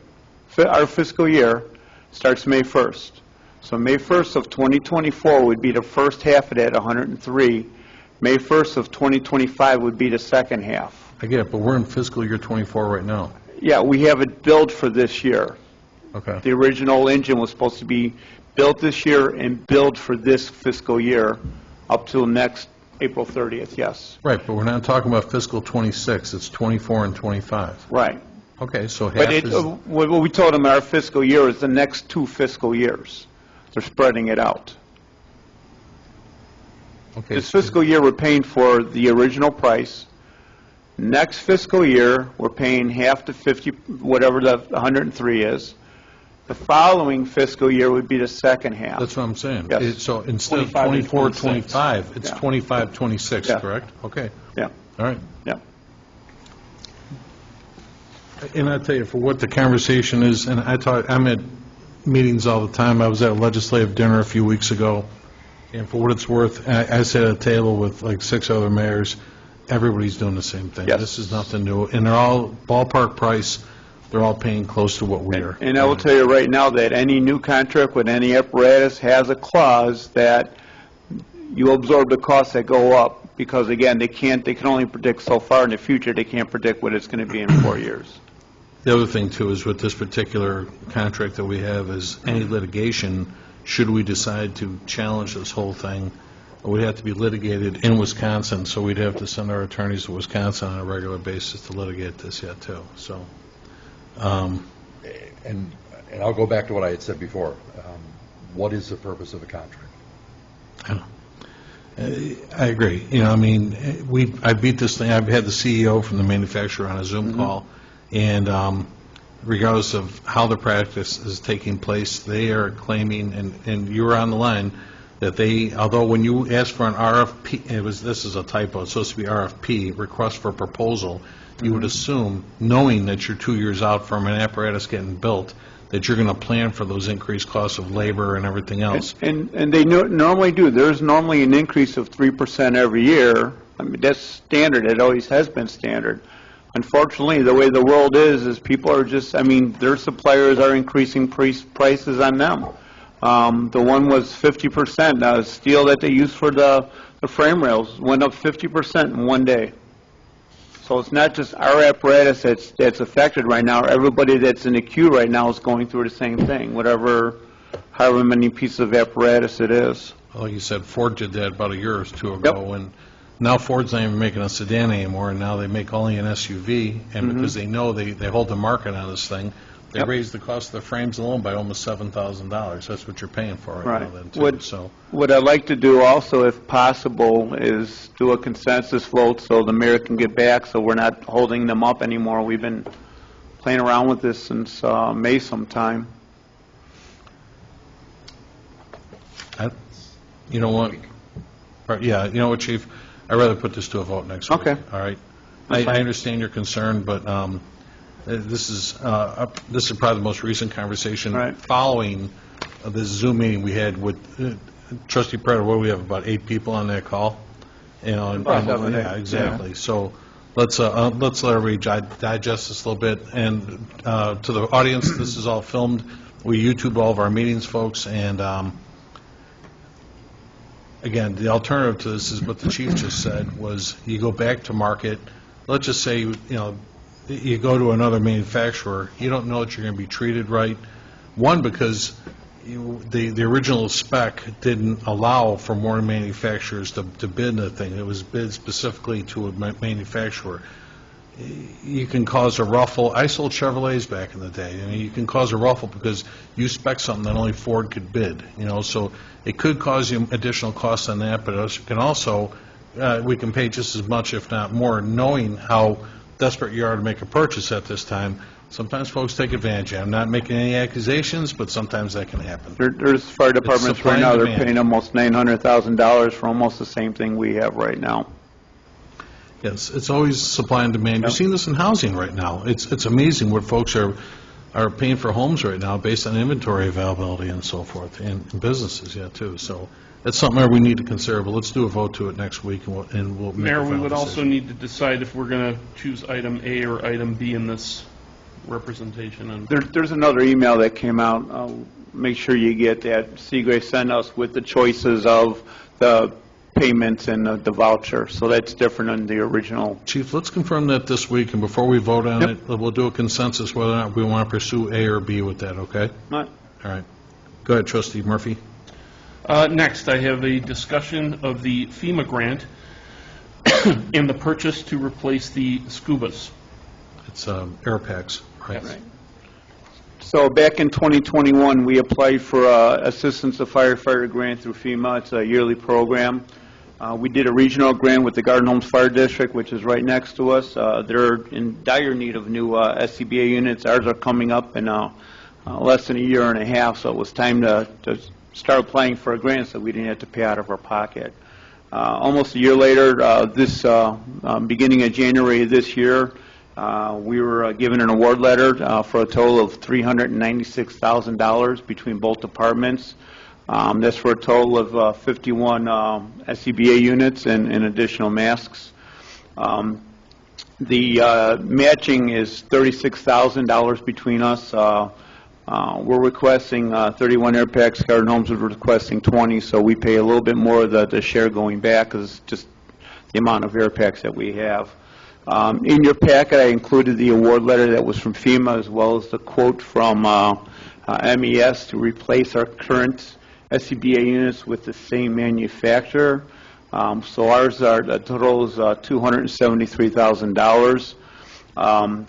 Our fiscal year starts May 1st. So May 1st of 2024 would be the first half of that, 103. May 1st of 2025 would be the second half. I get it, but we're in fiscal year '24 right now. Yeah, we have it billed for this year. Okay. The original engine was supposed to be built this year and billed for this fiscal year up till next April 30th, yes. Right, but we're not talking about fiscal '26, it's '24 and '25. Right. Okay, so half But is... what we told them, our fiscal year is the next 2 fiscal years. They're spreading it out. Okay, This fiscal year, we're paying for the original price. Next fiscal year, we're paying half to 50, whatever the 103 is. The following fiscal year would be the second half. That's what I'm saying. Yes. So instead of 25 and 24, 26. 25, it's Yeah. 25, 26, Yeah. correct? Okay, Yeah, all right. yeah. And I tell you, for what the conversation is, and I'm at meetings all the time. I was at a legislative dinner a few weeks ago, and for what it's worth, I sat at a table with like 6 other mayors. Everybody's doing the same thing. Yes. This is nothing new, and they're all ballpark price. They're all paying close to what we are. And I will tell you right now that any new contract with any apparatus has a clause that you absorb the costs that go up, because again, they can only predict so far in the future. They can't predict what it's going to be in 4 years. The other thing, too, is with this particular contract that we have is any litigation, should we decide to challenge this whole thing, would have to be litigated in Wisconsin, so we'd have to send our attorneys to Wisconsin on a regular basis to litigate this yet, too. So, And I'll go back to what I had said before. What is the purpose of a contract? I agree. I beat this thing. I've had the CEO from the manufacturer on a Zoom call, and regardless of how the practice is taking place, they are claiming, and you were on the line, that they, although when you ask for an RFP, this is a typo, it's supposed to be RFP, request for proposal, you would assume, knowing that you're 2 years out from an apparatus getting built, that you're going to plan for those increased costs of labor and everything else. And they normally do. There's normally an increase of 3% every year. I mean, that's standard. It always has been standard. Unfortunately, the way the world is people are just, I mean, their suppliers are increasing prices on them. The one was 50%. Now, steel that they use for the frame rails went up 50% in one day. So it's not just our apparatus that's affected right now. Everybody that's in the queue right now is going through the same thing, however many pieces of apparatus it is. Like you said, Ford did that about a year or two ago, and now Ford's not even making a sedan anymore, and now they make only an SUV, and because they know they hold the market on this thing, they raised the cost of the frames alone by almost $7,000. That's what you're paying for right now then, too. What I'd like to do also, if possible, is do a consensus vote so the mayor can get back, so we're not holding them up anymore. We've been playing around with this since May sometime. You know what? Yeah, you know what, Chief? I'd rather put this to a vote next week. Okay. All right? I understand your concern, but this is probably the most recent conversation following the Zoom meeting we had with Trustee Prater. What do we have, about 8 people on that call? You know, yeah, exactly. Yeah. So let's let everybody digest this a little bit. And to the audience, this is all filmed. We YouTube all of our meetings, folks, and again, the alternative to this is what the chief just said, was you go back to market. Let's just say, you know, you go to another manufacturer. You don't know that you're going to be treated right. One, because the original spec didn't allow for more manufacturers to bid the thing. It was bid specifically to a manufacturer. You can cause a ruffle. I sold Chevrolets back in the day. I mean, you can cause a ruffle because you spec something that only Ford could bid. You know, so it could cause you additional costs on that, but it can also we can pay just as much, if not more, knowing how desperate you are to make a purchase at this time. Sometimes folks take advantage. I'm not making any accusations, but sometimes that can happen. There's fire departments right now, they're paying almost $900,000 for almost the same thing we have right now. Yes, it's always supply and demand. You're seeing this in housing right now. It's amazing what folks are paying for homes right now based on inventory availability and so forth, and businesses, too. So that's something that we need to consider, but let's do a vote to it next week, and we'll make a final Mayor, we would also decision. need to decide if we're going to choose item A or item B in this representation. And There's another email that came out. Make sure you get that. Seagrace sent us with the choices of the payments and the voucher, so that's different than the original. Chief, let's confirm that this week, and before we vote on it, we'll do a consensus whether or not we want to pursue A or B with that, okay? All right. Go ahead, Trustee Murphy. Next, I have a discussion of the FEMA grant and the purchase to replace the scubas. It's air packs, right? Yes. So back in 2021, we applied for Assistance to Firefighter Grant through FEMA. It's a yearly program. We did a regional grant with the Garden Homes Fire District, which is right next to us. They're in dire need of new SCBA units. Ours are coming up in less than a year and a half, so it was time to start applying for a grant so we didn't have to pay out of our pocket. Almost a year later, beginning of January of this year, we were given an award letter for a total of $396,000 between both departments. That's for a total of 51 SCBA units and additional masks. The matching is $36,000 between us. We're requesting 31 air packs. Garden Homes is requesting 20, so we pay a little bit more of the share going back because just the amount of air packs that we have. In your packet, I included the award letter that was from FEMA as well as the quote from MES to replace our current SCBA units with the same manufacturer. So ours the total is $273,000.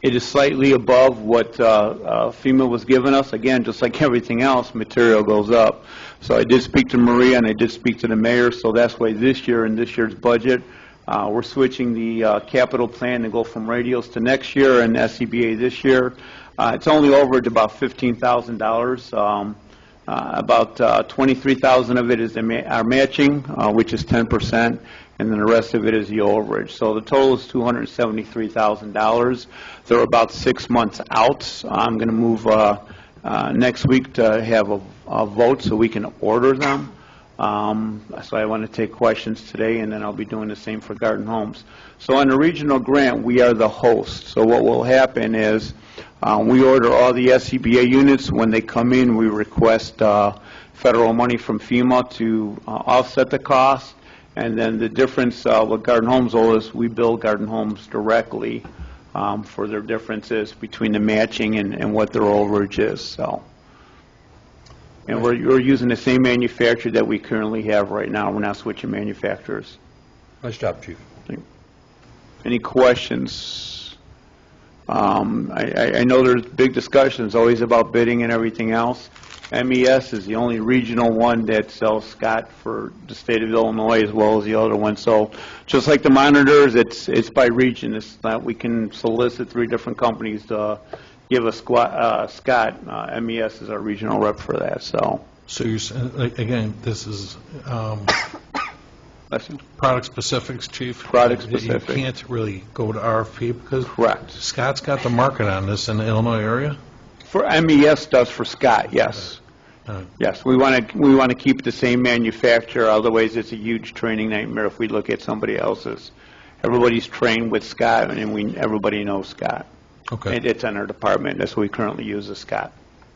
It is slightly above what FEMA was giving us. Again, just like everything else, material goes up. So I did speak to Maria and I did speak to the mayor, so that's why this year in this year's budget, we're switching the capital plan to go from radios to next year and SCBA this year. It's only over at about $15,000. About $23,000 of it is our matching, which is 10%, and then the rest of it is the overage. So the total is $273,000. They're about 6 months out. I'm going to move next week to have a vote so we can order them. So I want to take questions today, and then I'll be doing the same for Garden Homes. So on the regional grant, we are the host. So what will happen is we order all the SCBA units. When they come in, we request federal money from FEMA to offset the cost. And then the difference with Garden Homes is we bill Garden Homes directly for their differences between the matching and what their overage is. So. And we're using the same manufacturer that we currently have right now. We're not switching manufacturers. Nice job, Chief. Any questions? I know there's big discussions always about bidding and everything else. MES is the only regional one that sells Scott for the state of Illinois as well as the other one. So just like the monitors, it's by region. It's not we can solicit 3 different companies to give us Scott. MES is our regional rep for that. So you're, again, this is product specifics, Chief? Product specific. You can't really go to RFP because correct. Scott's got the market on this in the Illinois area? For MES does for Scott, yes. Yes, we want to keep the same manufacturer. Otherwise, it's a huge training nightmare if we look at somebody else's. Everybody's trained with Scott, and everybody knows Scott. Okay. And it's in our department. That's what we currently use is Scott.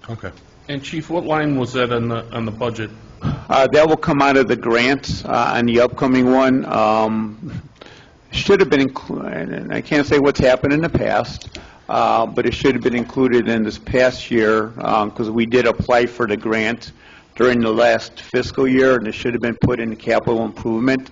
Okay. And Chief, what line was that on the budget? That will come out of the grant on the upcoming one. Should have been included, and I can't say what's happened in the past. But it should have been included in this past year because we did apply for the grant during the last fiscal year, and it should have been put in capital improvement.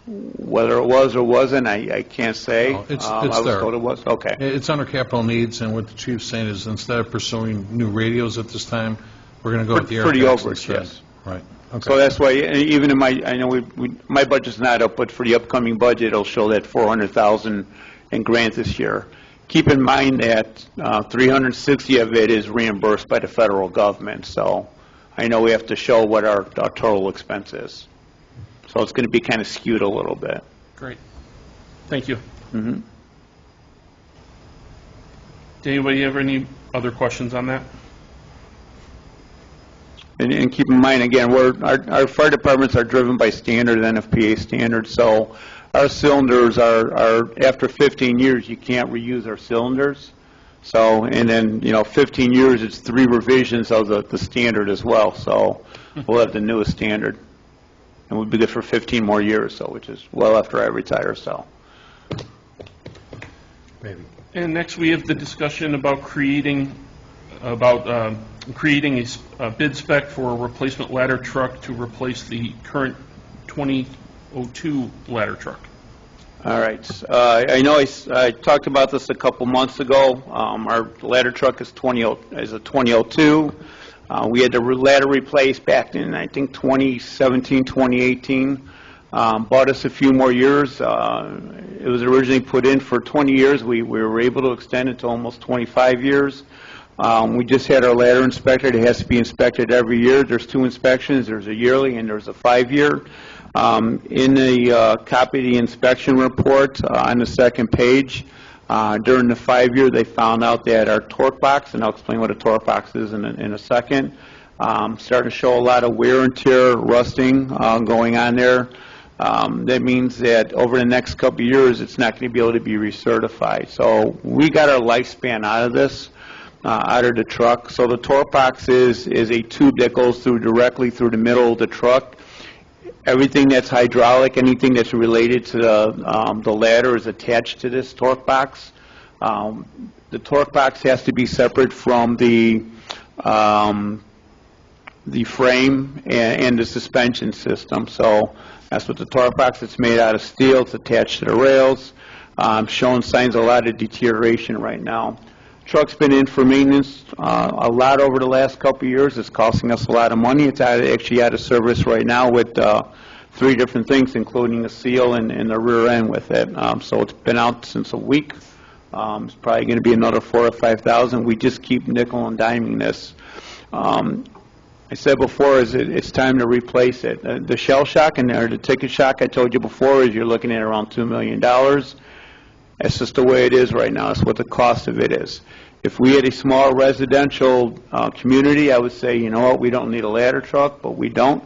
Whether it was or wasn't, I can't say. No, it's I was there. told it was. Okay. It's under capital needs, and what the Chief's saying is instead of pursuing new radios at this time, we're going to go with the for the AirTags overage, instead. yes. Right. Okay. So that's why, even in my, I know my budget's not up, but for the upcoming budget, it'll show that $400,000 in grant this year. Keep in mind that 360 of it is reimbursed by the federal government, so I know we have to show what our total expense is. So it's going to be kind of skewed a little bit. Great. Thank you. Mm-hmm. Did anybody have any other questions on that? And keep in mind, again, our fire departments are driven by standard NFPA standards, so our cylinders are after 15 years, you can't reuse our cylinders. So, and then, 15 years, it's 3 revisions of the standard as well. So we'll have the newest standard. And we'll be good for 15 more years, so which is well after I retire, so. Maybe. And next we have the discussion about creating a bid spec for a replacement ladder truck to replace the current 2002 ladder truck. All right. I know I talked about this a couple months ago. Our ladder truck is a 2002. We had the ladder replaced back in, I think, 2017, 2018. Bought us a few more years. It was originally put in for 20 years. We were able to extend it to almost 25 years. We just had our ladder inspected. It has to be inspected every year. There's 2 inspections. There's a yearly and there's a 5-year. In the copy of the inspection report on the second page, during the 5-year, they found out that our torque box, and I'll explain what a torque box is in a second, started to show a lot of wear and tear, rusting going on there. That means that over the next couple of years, it's not going to be able to be recertified. So we got our lifespan out of this, out of the truck. So the torque box is a tube that goes directly through the middle of the truck. Everything that's hydraulic, anything that's related to the ladder is attached to this torque box. The torque box has to be separate from the frame and the suspension system. So that's what the torque box. It's made out of steel. It's attached to the rails. Showing signs of a lot of deterioration right now. Truck's been in for maintenance a lot over the last couple of years. It's costing us a lot of money. It's actually out of service right now with 3 different things, including a seal and the rear end with it. So it's been out since a week. It's probably going to be another $4,000 or $5,000. We just keep nickel and diming this. I said before is it's time to replace it. The shell shock or the ticket shock I told you before is you're looking at around $2 million. That's just the way it is right now. That's what the cost of it is. If we had a small residential community, I would say, you know what, we don't need a ladder truck, but we don't.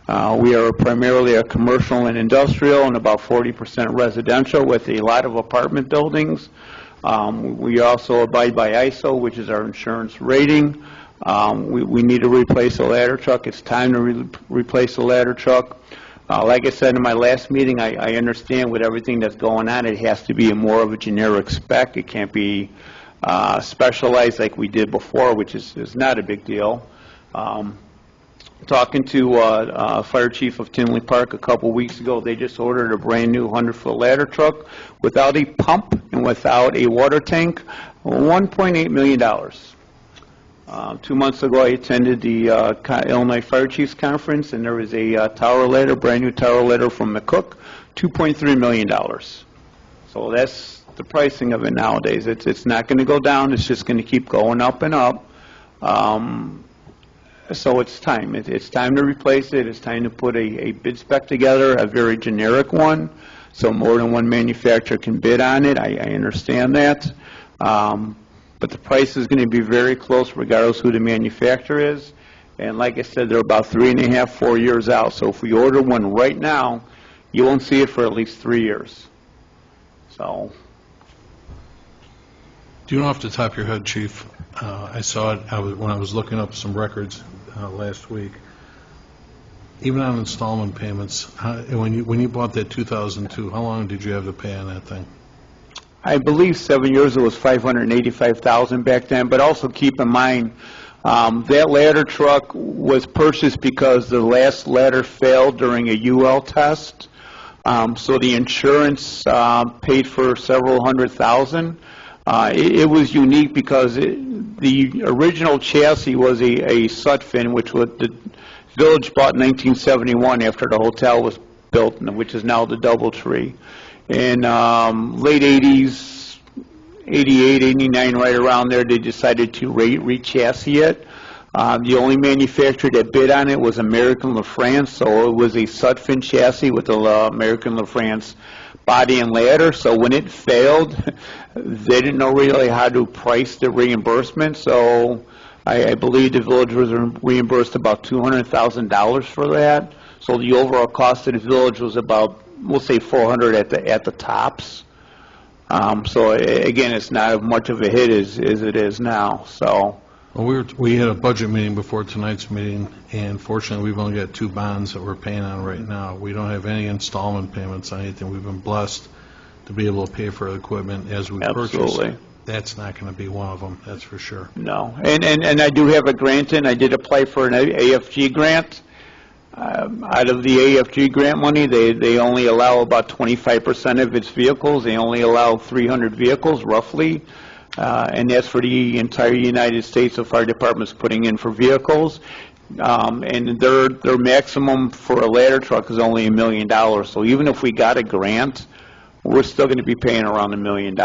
We are primarily a commercial and industrial and about 40% residential with a lot of apartment buildings. We also abide by ISO, which is our insurance rating. We need to replace a ladder truck. It's time to replace a ladder truck. Like I said in my last meeting, I understand with everything that's going on, it has to be more of a generic spec. It can't be specialized like we did before, which is not a big deal. Talking to Fire Chief of Tinley Park a couple weeks ago, they just ordered a brand new 100-foot ladder truck without a pump and without a water tank, $1.8 million. 2 months ago, I attended the Illinois Fire Chiefs Conference, and there was a tower ladder, brand new tower ladder from McCook, $2.3 million. So that's the pricing of it nowadays. It's not going to go down. It's just going to keep going up and up. So it's time. It's time to replace it. It's time to put a bid spec together, a very generic one, so more than one manufacturer can bid on it. I understand that. But the price is going to be very close regardless who the manufacturer is. And like I said, they're about 3.5, 4 years out. So if we order one right now, you won't see it for at least 3 years. So. Do you know off the top of your head, Chief, I saw it when I was looking up some records last week, even on installment payments, when you bought that 2002, how long did you have to pay on that thing? I believe 7 years it was $585,000 back then, but also keep in mind that ladder truck was purchased because the last ladder failed during a UL test. So the insurance paid for several $100,000. It was unique because the original chassis was a Sutphin, which was the village bought in 1971 after the hotel was built, which is now the DoubleTree. In late 80s, 88, 89, right around there, they decided to re-chassis it. The only manufacturer that bid on it was American LaFrance, so it was a Sutphin chassis with the American LaFrance body and ladder. So when it failed, they didn't know really how to price the reimbursement. So I believe the village was reimbursed about $200,000 for that. So the overall cost of the village was about, we'll say, $400 at the tops. So again, it's not as much of a hit as it is now. So. Well, we had a budget meeting before tonight's meeting, and fortunately, we've only got 2 bonds that we're paying on right now. We don't have any installment payments on anything. We've been blessed to be able to pay for equipment as we purchase. Absolutely. That's not going to be one of them, that's for sure. No. And I do have a grant in. I did apply for an AFG grant. Out of the AFG grant money, they only allow about 25% of its vehicles. They only allow 300 vehicles, roughly. And that's for the entire United States of fire departments putting in for vehicles. And their maximum for a ladder truck is only $1 million. So even if we got a grant, we're still going to be paying around $1 million.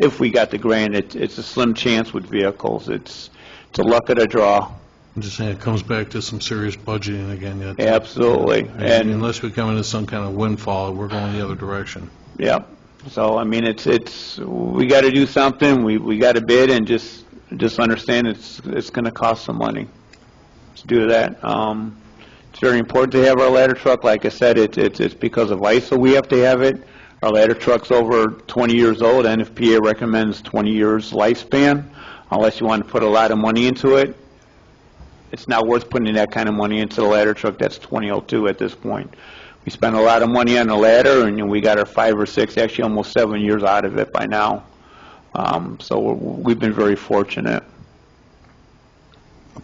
If we got the grant, it's a slim chance with vehicles. It's a luck of the draw. I'm just saying it comes back to some serious budgeting again. Yet. Absolutely. And unless we come into some kind of windfall, we're going the other direction. Yep. So I mean, we got to do something. We got to bid and just understand it's going to cost some money to do that. It's very important to have our ladder truck. Like I said, it's because of ISO we have to have it. Our ladder truck's over 20 years old. NFPA recommends 20 years lifespan. Unless you want to put a lot of money into it, it's not worth putting that kind of money into the ladder truck that's 2002 at this point. We spent a lot of money on the ladder, and we got our 5 or 6, actually almost 7 years out of it by now. So we've been very fortunate.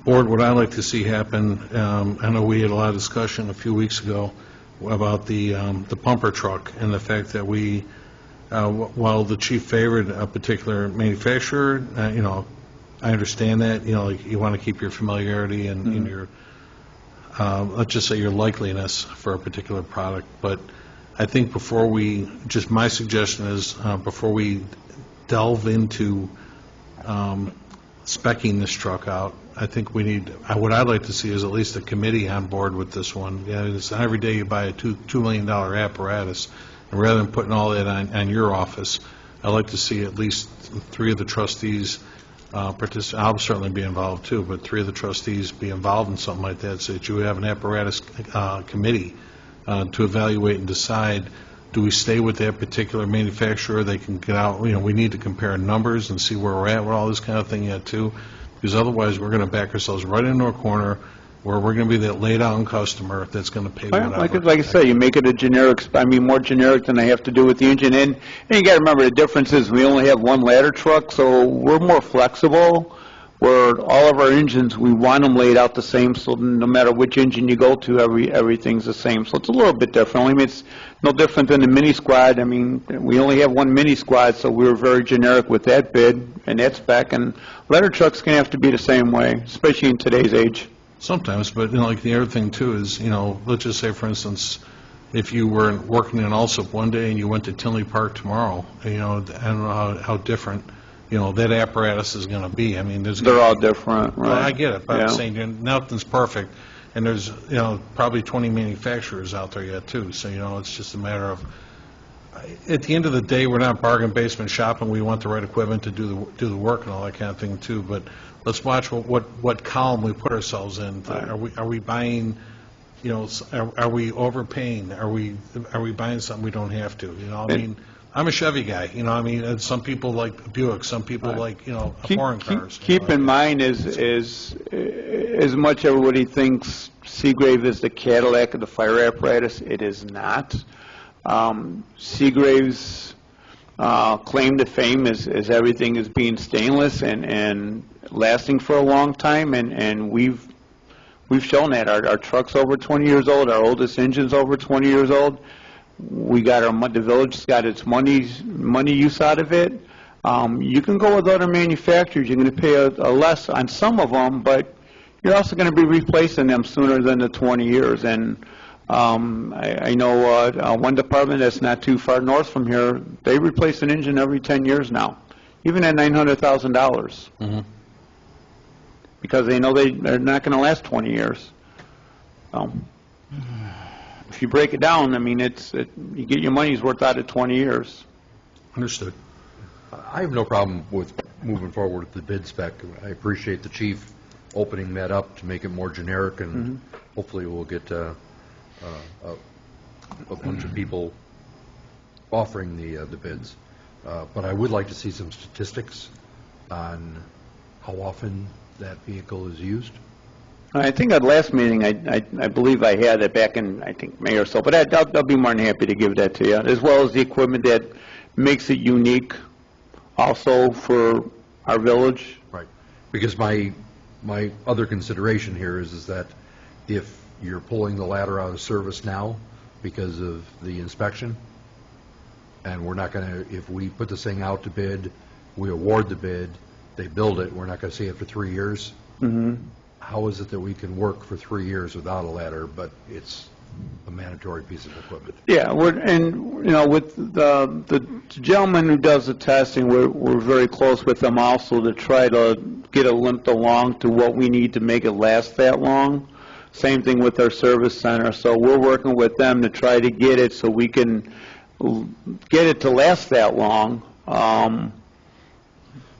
Board, what I'd like to see happen, I know we had a lot of discussion a few weeks ago about the pumper truck and the fact that we, while the chief favored a particular manufacturer, I understand that, like you want to keep your familiarity and your let's just say your likeliness for a particular product. But I think my suggestion is before we delve into speccing this truck out. I think we need, what I'd like to see is at least a committee on board with this one. Yeah, it's not every day you buy a $2 million apparatus, and rather than putting all that on your office, I'd like to see at least 3 of the trustees participate. I'll certainly be involved too, but 3 of the trustees be involved in something like that, so that you have an apparatus committee to evaluate and decide, do we stay with that particular manufacturer? They can get out, we need to compare numbers and see where we're at with all this kind of thing yet too, because otherwise we're going to back ourselves right into a corner where we're going to be that laid-down customer that's going to pay whatever. Like I say, you make it a generic, more generic than they have to do with the engine. And you got to remember, the difference is we only have one ladder truck, so we're more flexible, where all of our engines, we want them laid out the same, so no matter which engine you go to, everything's the same. So it's a little bit different. I mean, it's no different than the mini squad. I mean, we only have one mini squad, so we were very generic with that bid and that spec. And ladder trucks can have to be the same way, especially in today's age. Sometimes, but like the other thing too is, let's just say, for instance, if you were working in Alsip one day and you went to Tinley Park tomorrow, I don't know how different, that apparatus is going to be. I mean, they're all different, right? Well, I get it, but I'm saying nothing's perfect, and there's, probably 20 manufacturers out there yet too. So, it's just a matter of, at the end of the day, we're not bargain basement shopping. We want the right equipment to do the work and all that kind of thing too. But let's watch what column we put ourselves in. Right. Are we buying, are we overpaying? Are we buying something we don't have to? I mean, I'm a Chevy guy. I mean, and some people like Buick. Some people like foreign cars. Keep in mind, as much everybody thinks Seagrave is the Cadillac of the fire apparatus, it is not. Seagrave's claim to fame is everything is being stainless and lasting for a long time, and we've shown that. Our truck's over 20 years old. Our oldest engine's over 20 years old. We got the village's got its money use out of it. You can go with other manufacturers. You're going to pay a less on some of them, but you're also going to be replacing them sooner than the 20 years. And I know one department that's not too far north from here, they replace an engine every 10 years now, even at $900,000. Mm-hmm. Because they know they're not going to last 20 years. If you break it down, I mean, you get your money's worth out of 20 years. Understood. I have no problem with moving forward with the bid spec. I appreciate the chief opening that up to make it more generic, and hopefully we'll get a bunch of people offering the bids. But I would like to see some statistics on how often that vehicle is used. I think at last meeting, I believe I had it back in, I think, May or so, but I'll be more than happy to give that to you, as well as the equipment that makes it unique also for our village. Right. Because my other consideration here is that if you're pulling the ladder out of service now because of the inspection, and we're not going to, if we put this thing out to bid, we award the bid, they build it, we're not going to see it for 3 years. Mm-hmm. How is it that we can work for 3 years without a ladder, but it's a mandatory piece of equipment? Yeah, with the gentleman who does the testing, we're very close with them also to try to get it limped along to what we need to make it last that long. Same thing with our service center. So we're working with them to try to get it so we can get it to last that long.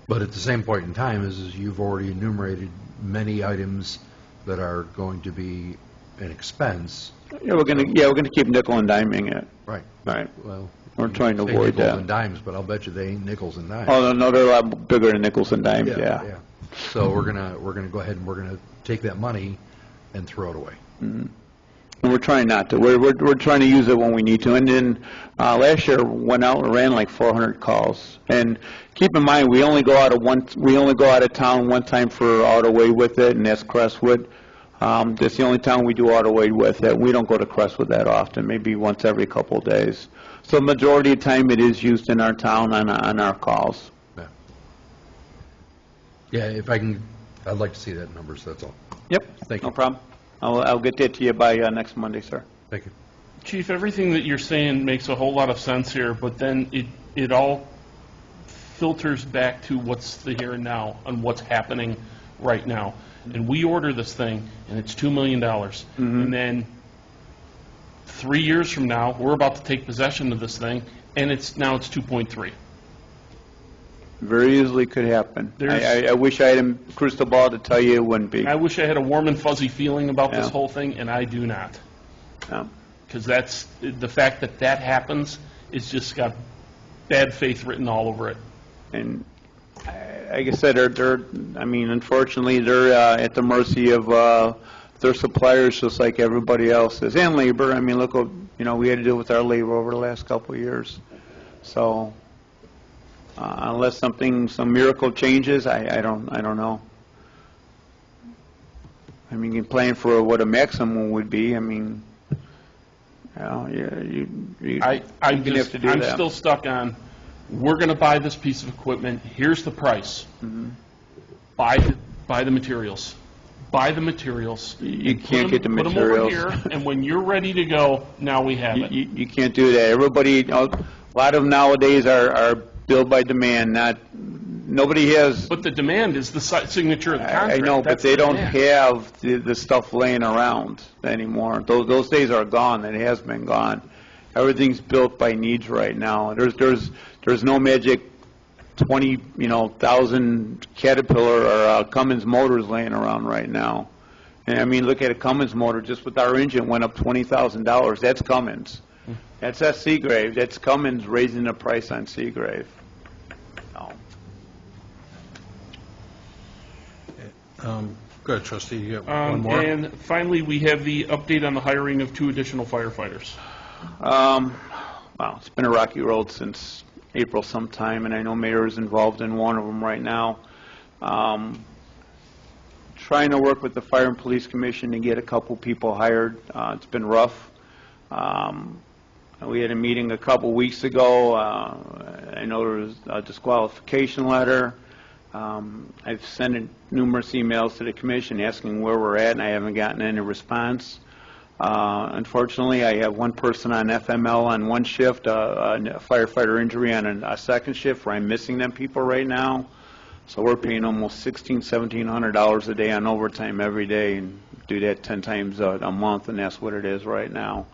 But at the same point in time, as you've already enumerated many items that are going to be an expense. Yeah, we're gonna keep nickel and diming it. Right. Right. Well, we're trying to say avoid nickels that. and dimes, but I'll bet you they ain't nickels and dimes. Oh no, they're a lot bigger than nickels and dimes. Yeah. So we're gonna go ahead and we're gonna take that money and throw it away. Mm-hmm. And we're trying not to. We're trying to use it when we need to. And then last year went out and ran like 400 calls. And keep in mind, we only go out of town one time for auto aid with it, and that's Crestwood. That's the only town we do auto aid with it. We don't go to Crestwood that often, maybe once every couple of days. So the majority of the time it is used in our town on our calls. Yeah, if I can, I'd like to see that in numbers, that's all. Yep. Thank you. No problem. I'll get that to you by next Monday, sir. Thank you. Chief, everything that you're saying makes a whole lot of sense here, but then it all filters back to what's the here and now and what's happening right now. And we order this thing, and it's $2 million. And then 3 years from now, we're about to take possession of this thing, and it's 2.3. Very easily could happen. There's- I wish I had a crystal ball to tell you it wouldn't be. I wish I had a warm and fuzzy feeling about this Yeah. whole thing, and I do not. Yeah. Because that's, the fact that that happens is just got bad faith written all over it. And like I said, unfortunately, they're at the mercy of their suppliers, just like everybody else is, and labor. I mean, look what we had to do with our labor over the last couple of years. So unless some miracle changes, I don't know. I mean, you plan for what a maximum would be. I mean, I'm have to do that. still stuck on, we're going to buy this piece of equipment, here's the price. Buy the materials. Buy the materials. You and can't get the Put them materials. over here, and when you're ready to go, now we have it. You can't do that. Everybody, a lot of them nowadays are billed by demand. Nobody has. But the demand is the signature of the I contract. know, but That's they the don't demand. have the stuff laying around anymore. Those days are gone. It has been gone. Everything's built by needs right now. There's no magic 20,000 Caterpillar or Cummins motors laying around right now. And I mean, look at a Cummins motor. Just with our engine went up $20,000. That's Cummins. That's Seagrave. That's Cummins raising the price on Seagrave. No. Go ahead, trustee, you got one more? And finally, we have the update on the hiring of 2 additional firefighters. Well, it's been a rocky road since April sometime, and I know Mayor is involved in one of them right now. Trying to work with the Fire and Police Commission to get a couple people hired. It's been rough. We had a meeting a couple weeks ago. I know there was a disqualification letter. I've sent numerous emails to the commission asking where we're at, and I haven't gotten any response. Unfortunately, I have one person on FML on one shift, a firefighter injury on a second shift where I'm missing them people right now. So we're paying almost $1,700 a day on overtime every day, and do that 10 times a month, and that's what it is right now.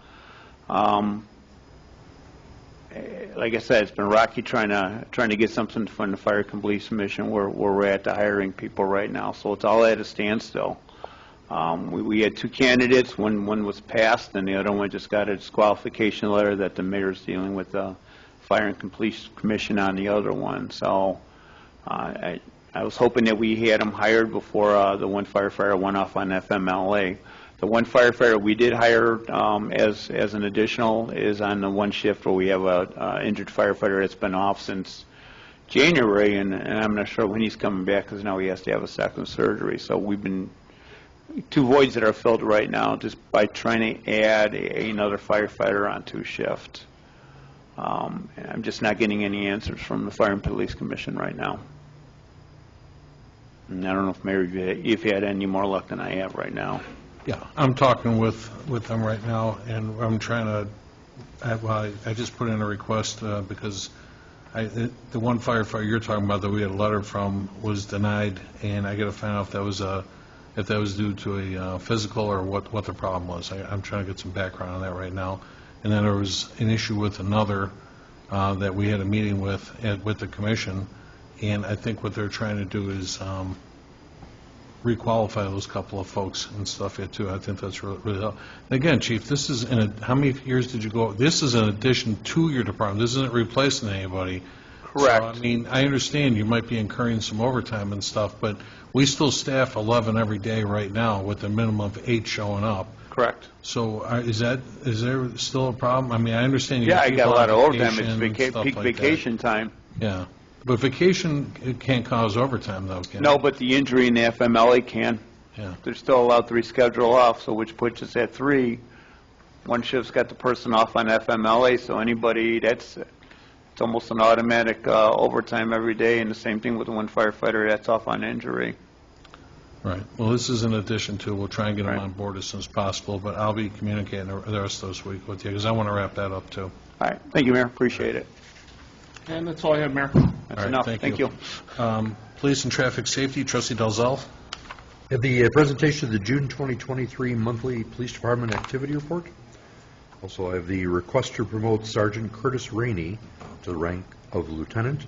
Like I said, it's been rocky trying to get something from the Fire and Police Commission where we're at to hiring people right now. So it's all at a standstill. We had 2 candidates. One was passed, and the other one just got a disqualification letter that the mayor's dealing with the Fire and Police Commission on the other one. So I was hoping that we had them hired before the one firefighter went off on FMLA. The one firefighter we did hire as an additional is on the one shift where we have a injured firefighter that's been off since January, and I'm not sure when he's coming back because now he has to have a second surgery. So we've been 2 voids that are filled right now just by trying to add another firefighter onto shift. I'm just not getting any answers from the Fire and Police Commission right now. And I don't know if Mary, if you had any more luck than I have right now. Yeah, I'm talking with them right now, and I'm trying to, I just put in a request because the one firefighter you're talking about that we had a letter from was denied, and I got to find out if that was due to a physical or what the problem was. I'm trying to get some background on that right now. And then there was an issue with another that we had a meeting with the commission, and I think what they're trying to do is requalify those couple of folks and stuff yet too. I think that's really helpful. Again, Chief, this is how many years did you go? This is in addition to your department. This isn't replacing anybody. Correct. So, I mean, I understand you might be incurring some overtime and stuff, but we still staff 11 every day right now with a minimum of 8 showing up. Correct. So is there still a problem? I mean, I understand you Yeah, I got a lot of overtime. vacation, It's stuff peak like vacation time. that. Yeah. But vacation, it can't cause overtime, though, can it? No, but the injury in the FMLA can. Yeah. They're still allowed to reschedule off, so which puts us at 3. One shift's got the person off on FMLA, so anybody, it's almost an automatic overtime every day, and the same thing with the one firefighter that's off on injury. Right. Well, this is in addition to, we'll try and get them Right. on board as soon as possible, but I'll be communicating the rest of this week with you, because I want to wrap that up, too. All right. Thank you, Mayor. Appreciate it. And that's all I have, Mayor. That's All right, enough. thank you. Police and Traffic Safety, Trustee Dalzell. Have the presentation of the June 2023 monthly Police Department activity report. Also, I have the request to promote Sergeant Curtis Rainey to the rank of lieutenant,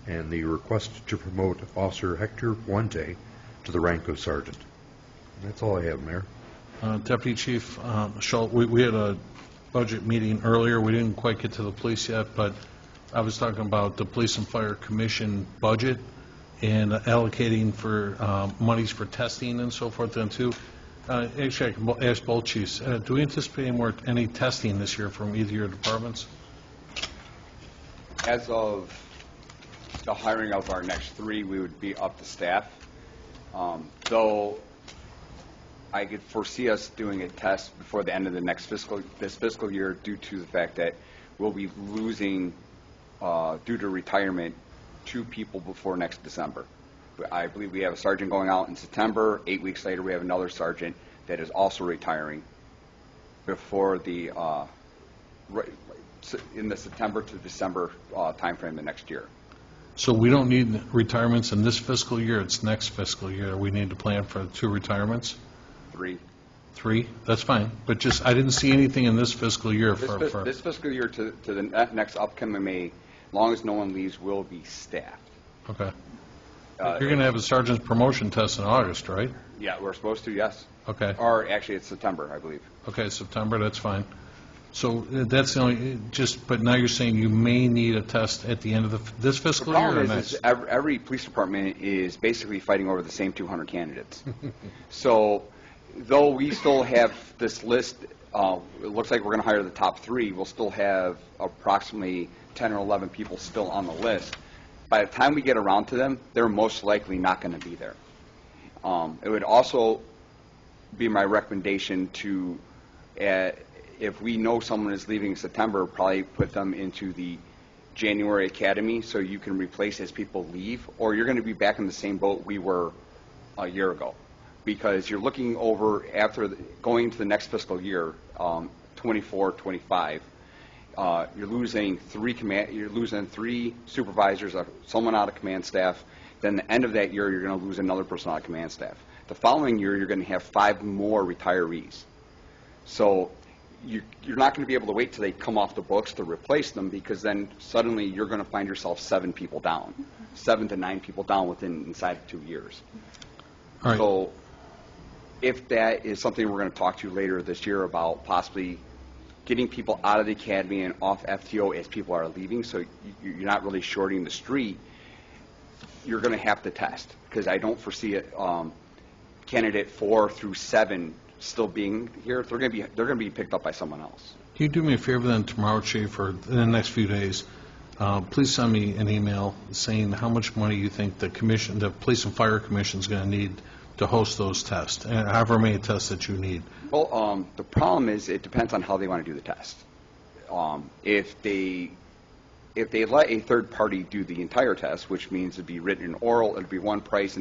and the request to promote Officer Hector Puente to the rank of sergeant. And that's all I have, Mayor. Deputy Chief Schultz, we had a budget meeting earlier. We didn't quite get to the police yet, but I was talking about the Police and Fire Commission budget and allocating for monies for testing and so forth then too. Actually, I can ask both chiefs. Do we anticipate any testing this year from either of your departments? As of the hiring of our next 3, we would be up to staff. Though I could foresee us doing a test before the end of this fiscal year due to the fact that we'll be losing, due to retirement, 2 people before next December. I believe we have a sergeant going out in September. 8 weeks later, we have another sergeant that is also retiring before the in the September to December timeframe the next year. So we don't need retirements in this fiscal year. It's next fiscal year. We need to plan for 2 retirements. 3. 3? That's fine. But just I didn't see anything in this fiscal year This fiscal year to the next upcoming May, as long as no one leaves, will be staffed. Okay. You're going to have a sergeant's promotion test in August, right? Yeah, we're supposed to, yes. Okay. Or actually, it's September, I believe. Okay, September, that's fine. So that's the only, but now you're saying you may need a test at the end of this The fiscal year or problem next? is every police department is basically fighting over the same 200 candidates. So though we still have this list, it looks like we're going to hire the top 3, we'll still have approximately 10 or 11 people still on the list. By the time we get around to them, they're most likely not going to be there. It would also be my recommendation to, if we know someone is leaving in September, probably put them into the January academy so you can replace as people leave, or you're going to be back in the same boat we were a year ago. Because you're looking over, after going into the next fiscal year, 24, 25, you're losing 3 supervisors, someone out of command staff. Then the end of that year, you're going to lose another person out of command staff. The following year, you're going to have 5 more retirees. So you're not going to be able to wait till they come off the books to replace them, because then suddenly you're going to find yourself 7 people down, 7 to 9 people down inside of 2 years. All right. So if that is something we're going to talk to you later this year about, possibly getting people out of the academy and off FTO as people are leaving, so you're not really shorting the street, you're going to have to test, because I don't foresee it, candidate 4 through 7 still being here. They're going to be picked up by someone else. Can you do me a favor then tomorrow, Chief, or in the next few days? Please send me an email saying how much money you think the Police and Fire Commission is going to need to host those tests, and however many tests that you need. Well, the problem is it depends on how they want to do the test. If they let a third party do the entire test, which means it'd be written in oral, it'd be one price,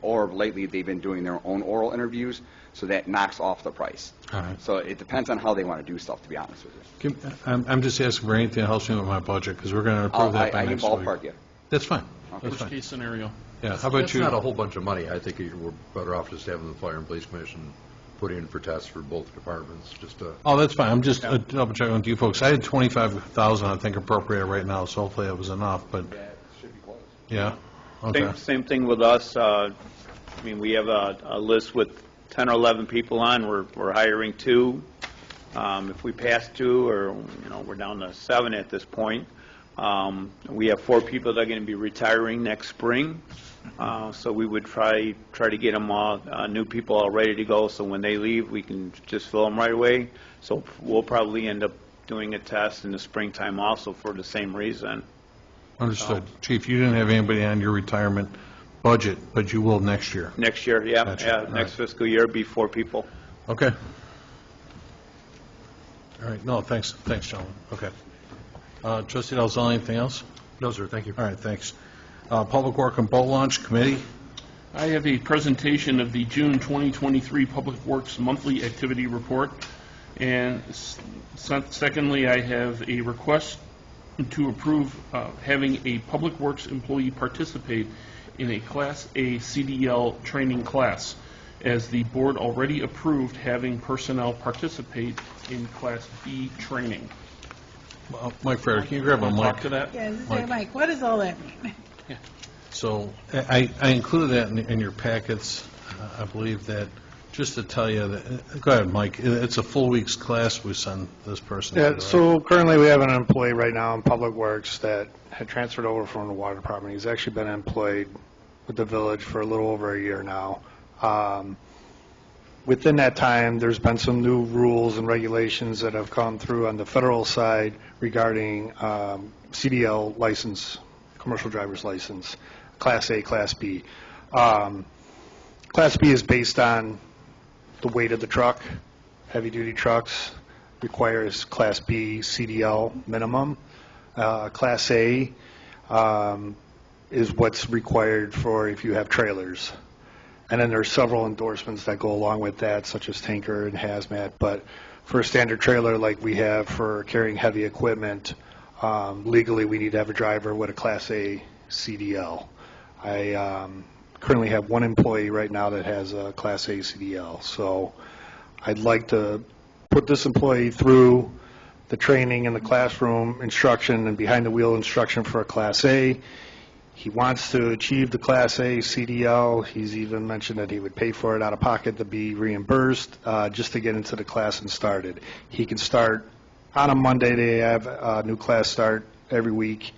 or lately they've been doing their own oral interviews, so that knocks off the price. All right. So it depends on how they want to do stuff, to be honest with you. I'm just asking for anything that helps me with my budget, because we're going to approve that by I can next week. ballpark you. That's fine. That's Worst fine. case scenario. Yeah. How about That's you? not a whole bunch of money. I think we're better off just having the Fire and Police Commission put in for tests for both departments, just to... Oh, that's fine. I'm just double checking with you folks. I had 25,000, I think, appropriated right now, so hopefully that was enough. But That should be close. yeah. Okay. Same thing with us. I mean, we have a list with 10 or 11 people on. We're hiring 2. If we pass 2, or we're down to 7 at this point. We have 4 people that are going to be retiring next spring. So we would try to get them all new people all ready to go. So when they leave, we can just fill them right away. So we'll probably end up doing a test in the springtime also for the same reason. Understood. Chief, you didn't have anybody on your retirement budget, but you will next year. Next year, yeah, Gotcha. All next right. fiscal year, be 4 people. Okay. All right. No, thanks, gentlemen. Okay. Trustee Dalzell, anything else? No, sir, thank you. All right, thanks. Public Work and Boat Launch Committee. I have a presentation of the June 2023 Public Works Monthly Activity Report. And secondly, I have a request to approve having a Public Works employee participate in a Class A CDL training class, as the board already approved having personnel participate in Class B training. Mike Freder, can you grab a Want to mic? talk to that? Yeah, say, Mike, what does all that mean? So I included that in your packets. I believe that, just to tell you, that, go ahead, Mike, it's a full week's class we send this person to, Yeah, right? so currently we have an employee right now in Public Works that had transferred over from the Water Department. He's actually been employed with the village for a little over a year now. Within that time, there's been some new rules and regulations that have come through on the federal side regarding CDL license, commercial driver's license, Class A, Class B. Class B is based on the weight of the truck. Heavy-duty trucks requires Class B CDL minimum. Class A is what's required for if you have trailers. And then there's several endorsements that go along with that, such as tanker and hazmat. But for a standard trailer like we have for carrying heavy equipment, legally we need to have a driver with a Class A CDL. I currently have one employee right now that has a Class A CDL. So I'd like to put this employee through the training in the classroom instruction and behind the wheel instruction for a Class A. He wants to achieve the Class A CDL. He's even mentioned that he would pay for it out of pocket to be reimbursed just to get into the class and started. He can start on a Monday. They have a new class start every week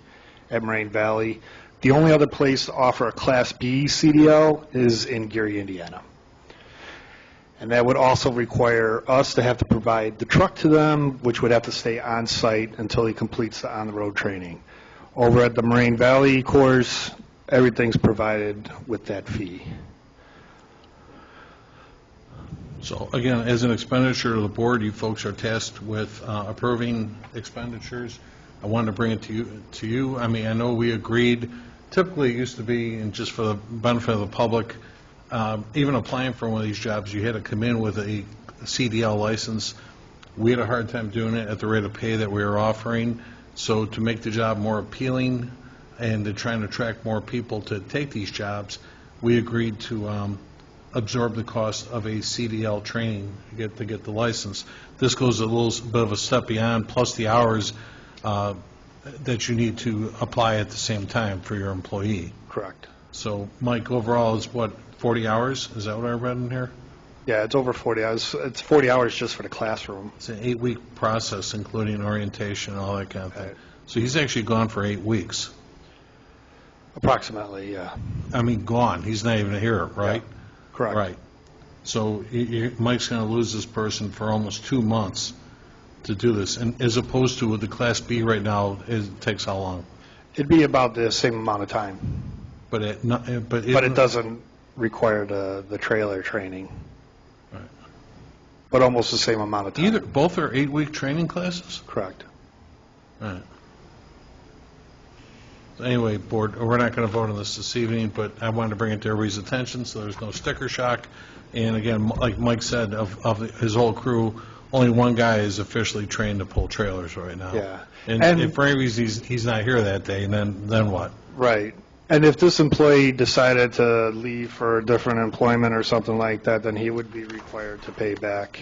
at Moraine Valley. The only other place to offer a Class B CDL is in Gary, Indiana. And that would also require us to have to provide the truck to them, which would have to stay on site until he completes the on-the-road training. Over at the Moraine Valley course, everything's provided with that fee. So again, as an expenditure to the board, you folks are tasked with approving expenditures. I wanted to bring it to you. I mean, I know we agreed, typically it used to be, and just for the benefit of the public, even applying for one of these jobs, you had to come in with a CDL license. We had a hard time doing it at the rate of pay that we were offering. So to make the job more appealing and to try and attract more people to take these jobs, we agreed to absorb the cost of a CDL training to get the license. This goes a little bit of a step beyond, plus the hours that you need to apply at the same time for your employee. Correct. So, Mike, overall is what, 40 hours? Is that what I read in here? Yeah, it's over 40 hours. It's 40 hours just for the classroom. It's an 8-week process, including orientation and all that kind of thing. Right. So he's actually gone for 8 weeks. Approximately, yeah. I mean, gone. He's not even here, right? Yeah. Correct. Right. So Mike's going to lose this person for almost 2 months to do this, and as opposed to with the Class B right now, it takes how long? It'd be about the same amount of time, But it doesn't require the trailer training. Right. But almost the same amount of time. Both are 8-week training classes? Correct. All right. So anyway, board, we're not going to vote on this evening, but I wanted to bring it to everybody's attention so there's no sticker shock. And again, like Mike said, of his whole crew, only one guy is officially trained to pull trailers right now. Yeah. And if for any reason he's not here that day, then what? Right. And if this employee decided to leave for different employment or something like that, then he would be required to pay back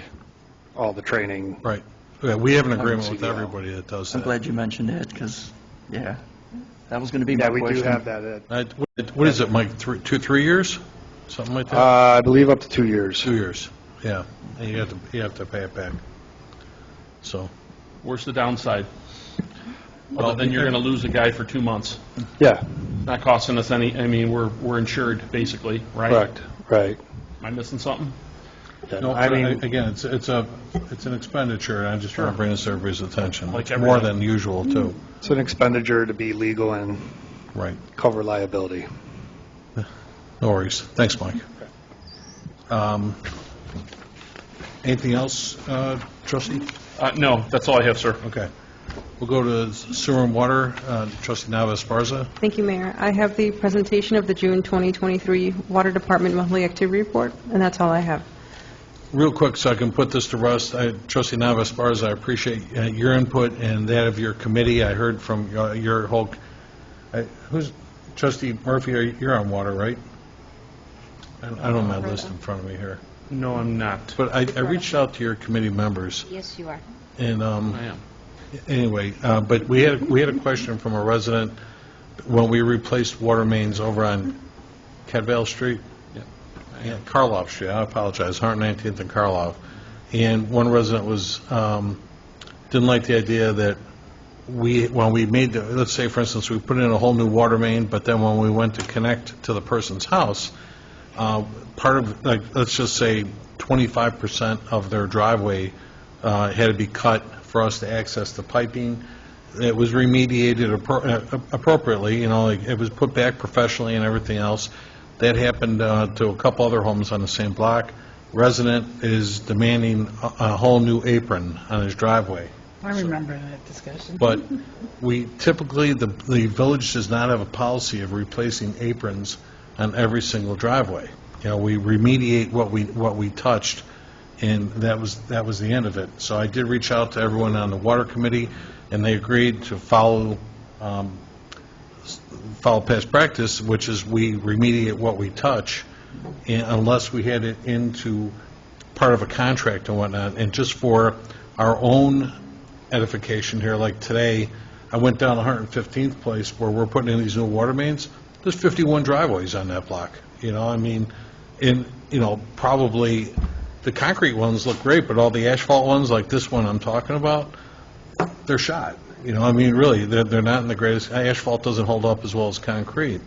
all the training. Right. Yeah, we have an On agreement with CDL. everybody that does that. I'm glad you mentioned that, because, yeah, that was going to be my Yeah, we question. do have that. What is it, Mike, 2-3 years? Something like that? I believe up to 2 years. 2 years, yeah. And you have to pay it back. So, Where's the downside? Other than you're going to lose a guy for 2 months. Yeah, Not costing us any, I mean, we're insured, basically, right? correct, right. Am I missing something? Yeah, no, I mean, again, it's an expenditure, and I just want to bring this to everybody's attention. Like It's more everything. than usual, too. it's an expenditure to be legal and Right. cover liability. No worries. Thanks, Mike. Anything else, trustee? No, that's all I have, sir. Okay. We'll go to sewer and water. Trustee Nava-Esparza. Thank you, Mayor. I have the presentation of the June 2023 Water Department Monthly Activity Report, and that's all I have. real quick, so I can put this to rest, Trustee Navas-Esparza, I appreciate your input and that of your committee. I heard from your whole, who's, Trustee Murphy, you're on water, right? I don't have my list in front of me here. No, I'm not. But I reached out to your committee members, Yes, you are. and I am. anyway, but we had a question from a resident when we replaced water mains over on Cadvale Street. Yeah, Karloff Street, I apologize, 119th and Karloff. And one resident was, didn't like the idea that when we made let's say, for instance, we put in a whole new water main, but then when we went to connect to the person's house, part of, like, let's just say 25% of their driveway had to be cut for us to access the piping. It was remediated appropriately, like, it was put back professionally and everything else. That happened to a couple other homes on the same block. Resident is demanding a whole new apron on his driveway. I remember that discussion. But we typically, the village does not have a policy of replacing aprons on every single driveway. We remediate what we touched, and that was the end of it. So I did reach out to everyone on the water committee, and they agreed to follow past practice, which is we remediate what we touch, unless we had it into part of a contract and whatnot. And just for our own edification here, like today, I went down 115th Place where we're putting in these new water mains. There's 51 driveways on that block. Probably the concrete ones look great, but all the asphalt ones, like this one I'm talking about, they're shot. Really, they're not in the greatest. Asphalt doesn't hold up as well as concrete.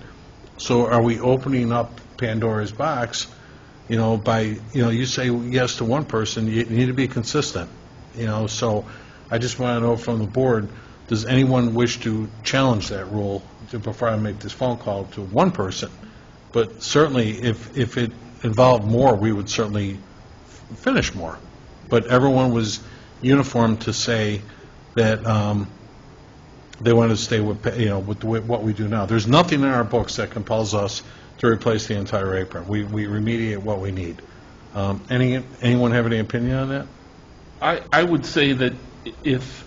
So are we opening up Pandora's box, by, you say yes to one person, you need to be consistent, so I just want to know from the board, does anyone wish to challenge that rule before I make this phone call to one person? But certainly, if it involved more, we would certainly finish more. But everyone was uniform to say that they wanted to stay with, with what we do now. There's nothing in our books that compels us to replace the entire apron. We remediate what we need. Anyone have any opinion on that? I would say that if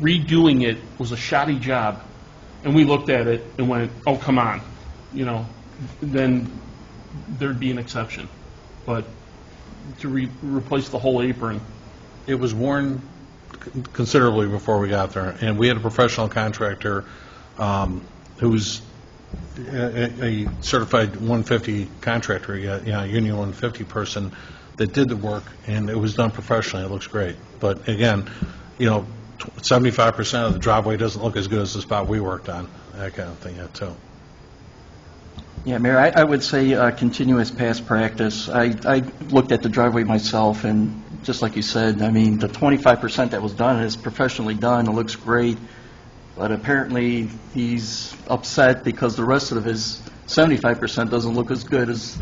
redoing it was a shoddy job, and we looked at it and went, oh, come on, then there'd be an exception. But to replace the whole apron, it was worn considerably before we got there, and we had a professional contractor who's a certified 150 contractor, Union 150 person that did the work, and it was done professionally. It looks great. But again, 75% of the driveway doesn't look as good as the spot we worked on, that kind of thing, too. Yeah, Mayor, I would say continuous past practice. I looked at the driveway myself, and just like you said, the 25% that was done is professionally done. It looks great, but apparently he's upset because the rest of his 75% doesn't look as good as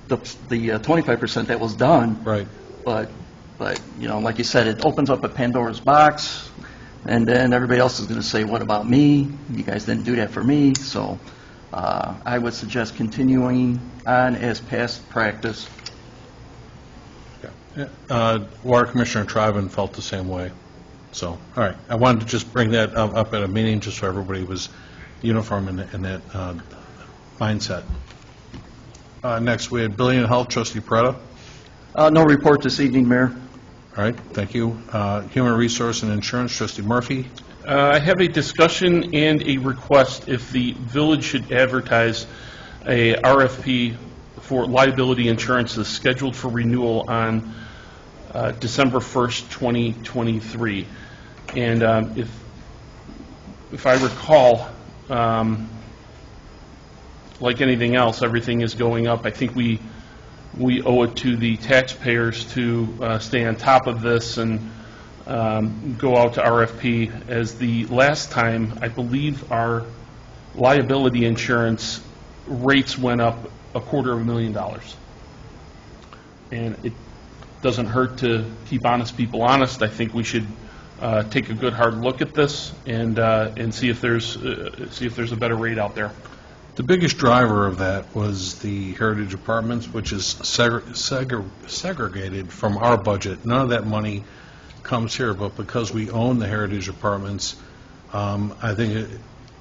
the 25% that was done. Right. But like you said, it opens up a Pandora's box, and then everybody else is going to say, what about me? You guys didn't do that for me. So I would suggest continuing on as past practice. Water Commissioner Triben felt the same way. So, all right. I wanted to just bring that up at a meeting just so everybody was uniform in that mindset. Next, we had Building and Health, Trustee Peretta. No report this evening, Mayor. All right, thank you. Human Resource and Insurance, Trustee Murphy. I have a discussion and a request if the village should advertise a RFP for liability insurance that's scheduled for renewal on December 1st, 2023. And if I recall, like anything else, everything is going up. I think we owe it to the taxpayers to stay on top of this and go out to RFP. As the last time, I believe our liability insurance rates went up $250,000. And it doesn't hurt to keep honest people honest. I think we should take a good hard look at this and see if there's a better rate out there. The biggest driver of that was the Heritage Apartments, which is segregated from our budget. None of that money comes here, but because we own the Heritage Apartments, I think,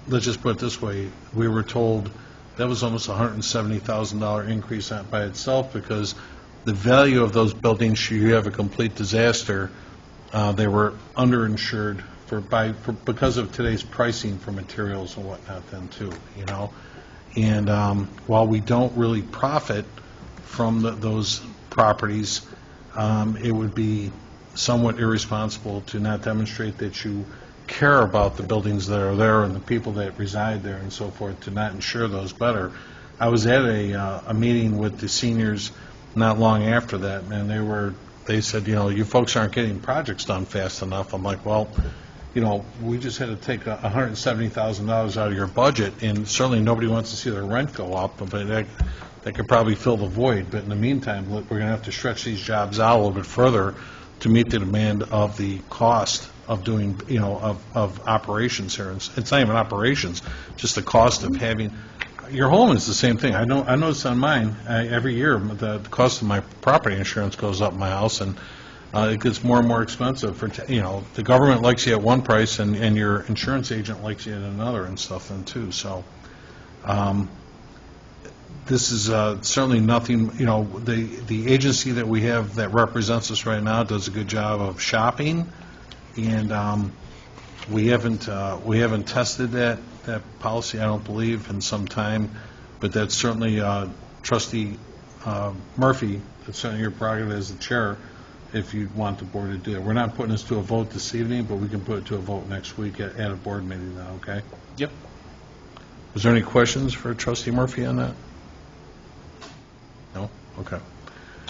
let's just put it this way, we were told that was almost a $170,000 increase by itself, because the value of those buildings, should you have a complete disaster, they were underinsured because of today's pricing for materials and whatnot then too, you know. And while we don't really profit from those properties, it would be somewhat irresponsible to not demonstrate that you care about the buildings that are there and the people that reside there and so forth, to not insure those better. I was at a meeting with the seniors not long after that, and they said, you know, you folks aren't getting projects done fast enough. I'm like, well, you know, we just had to take $170,000 out of your budget, and certainly nobody wants to see their rent go up, but that could probably fill the void. But in the meantime, we're going to have to stretch these jobs out a little bit further to meet the demand of the cost of doing, you know, of operations here. It's not even operations, just the cost of having, your home is the same thing. I notice on mine, every year, the cost of my property insurance goes up in my house, and it gets more and more expensive. You know, the government likes you at one price, and your insurance agent likes you at another and stuff then too. So this is certainly nothing, you know, the agency that we have that represents us right now does a good job of shopping, and we haven't tested that policy, I don't believe, in some time, but that's certainly Trustee Murphy, that's certainly your prerogative as the chair, if you want the board to do it. We're not putting this to a vote this evening, but we can put it to a vote next week at a board meeting now, okay? Yep. Is there any questions for Trustee Murphy on that? No? Okay.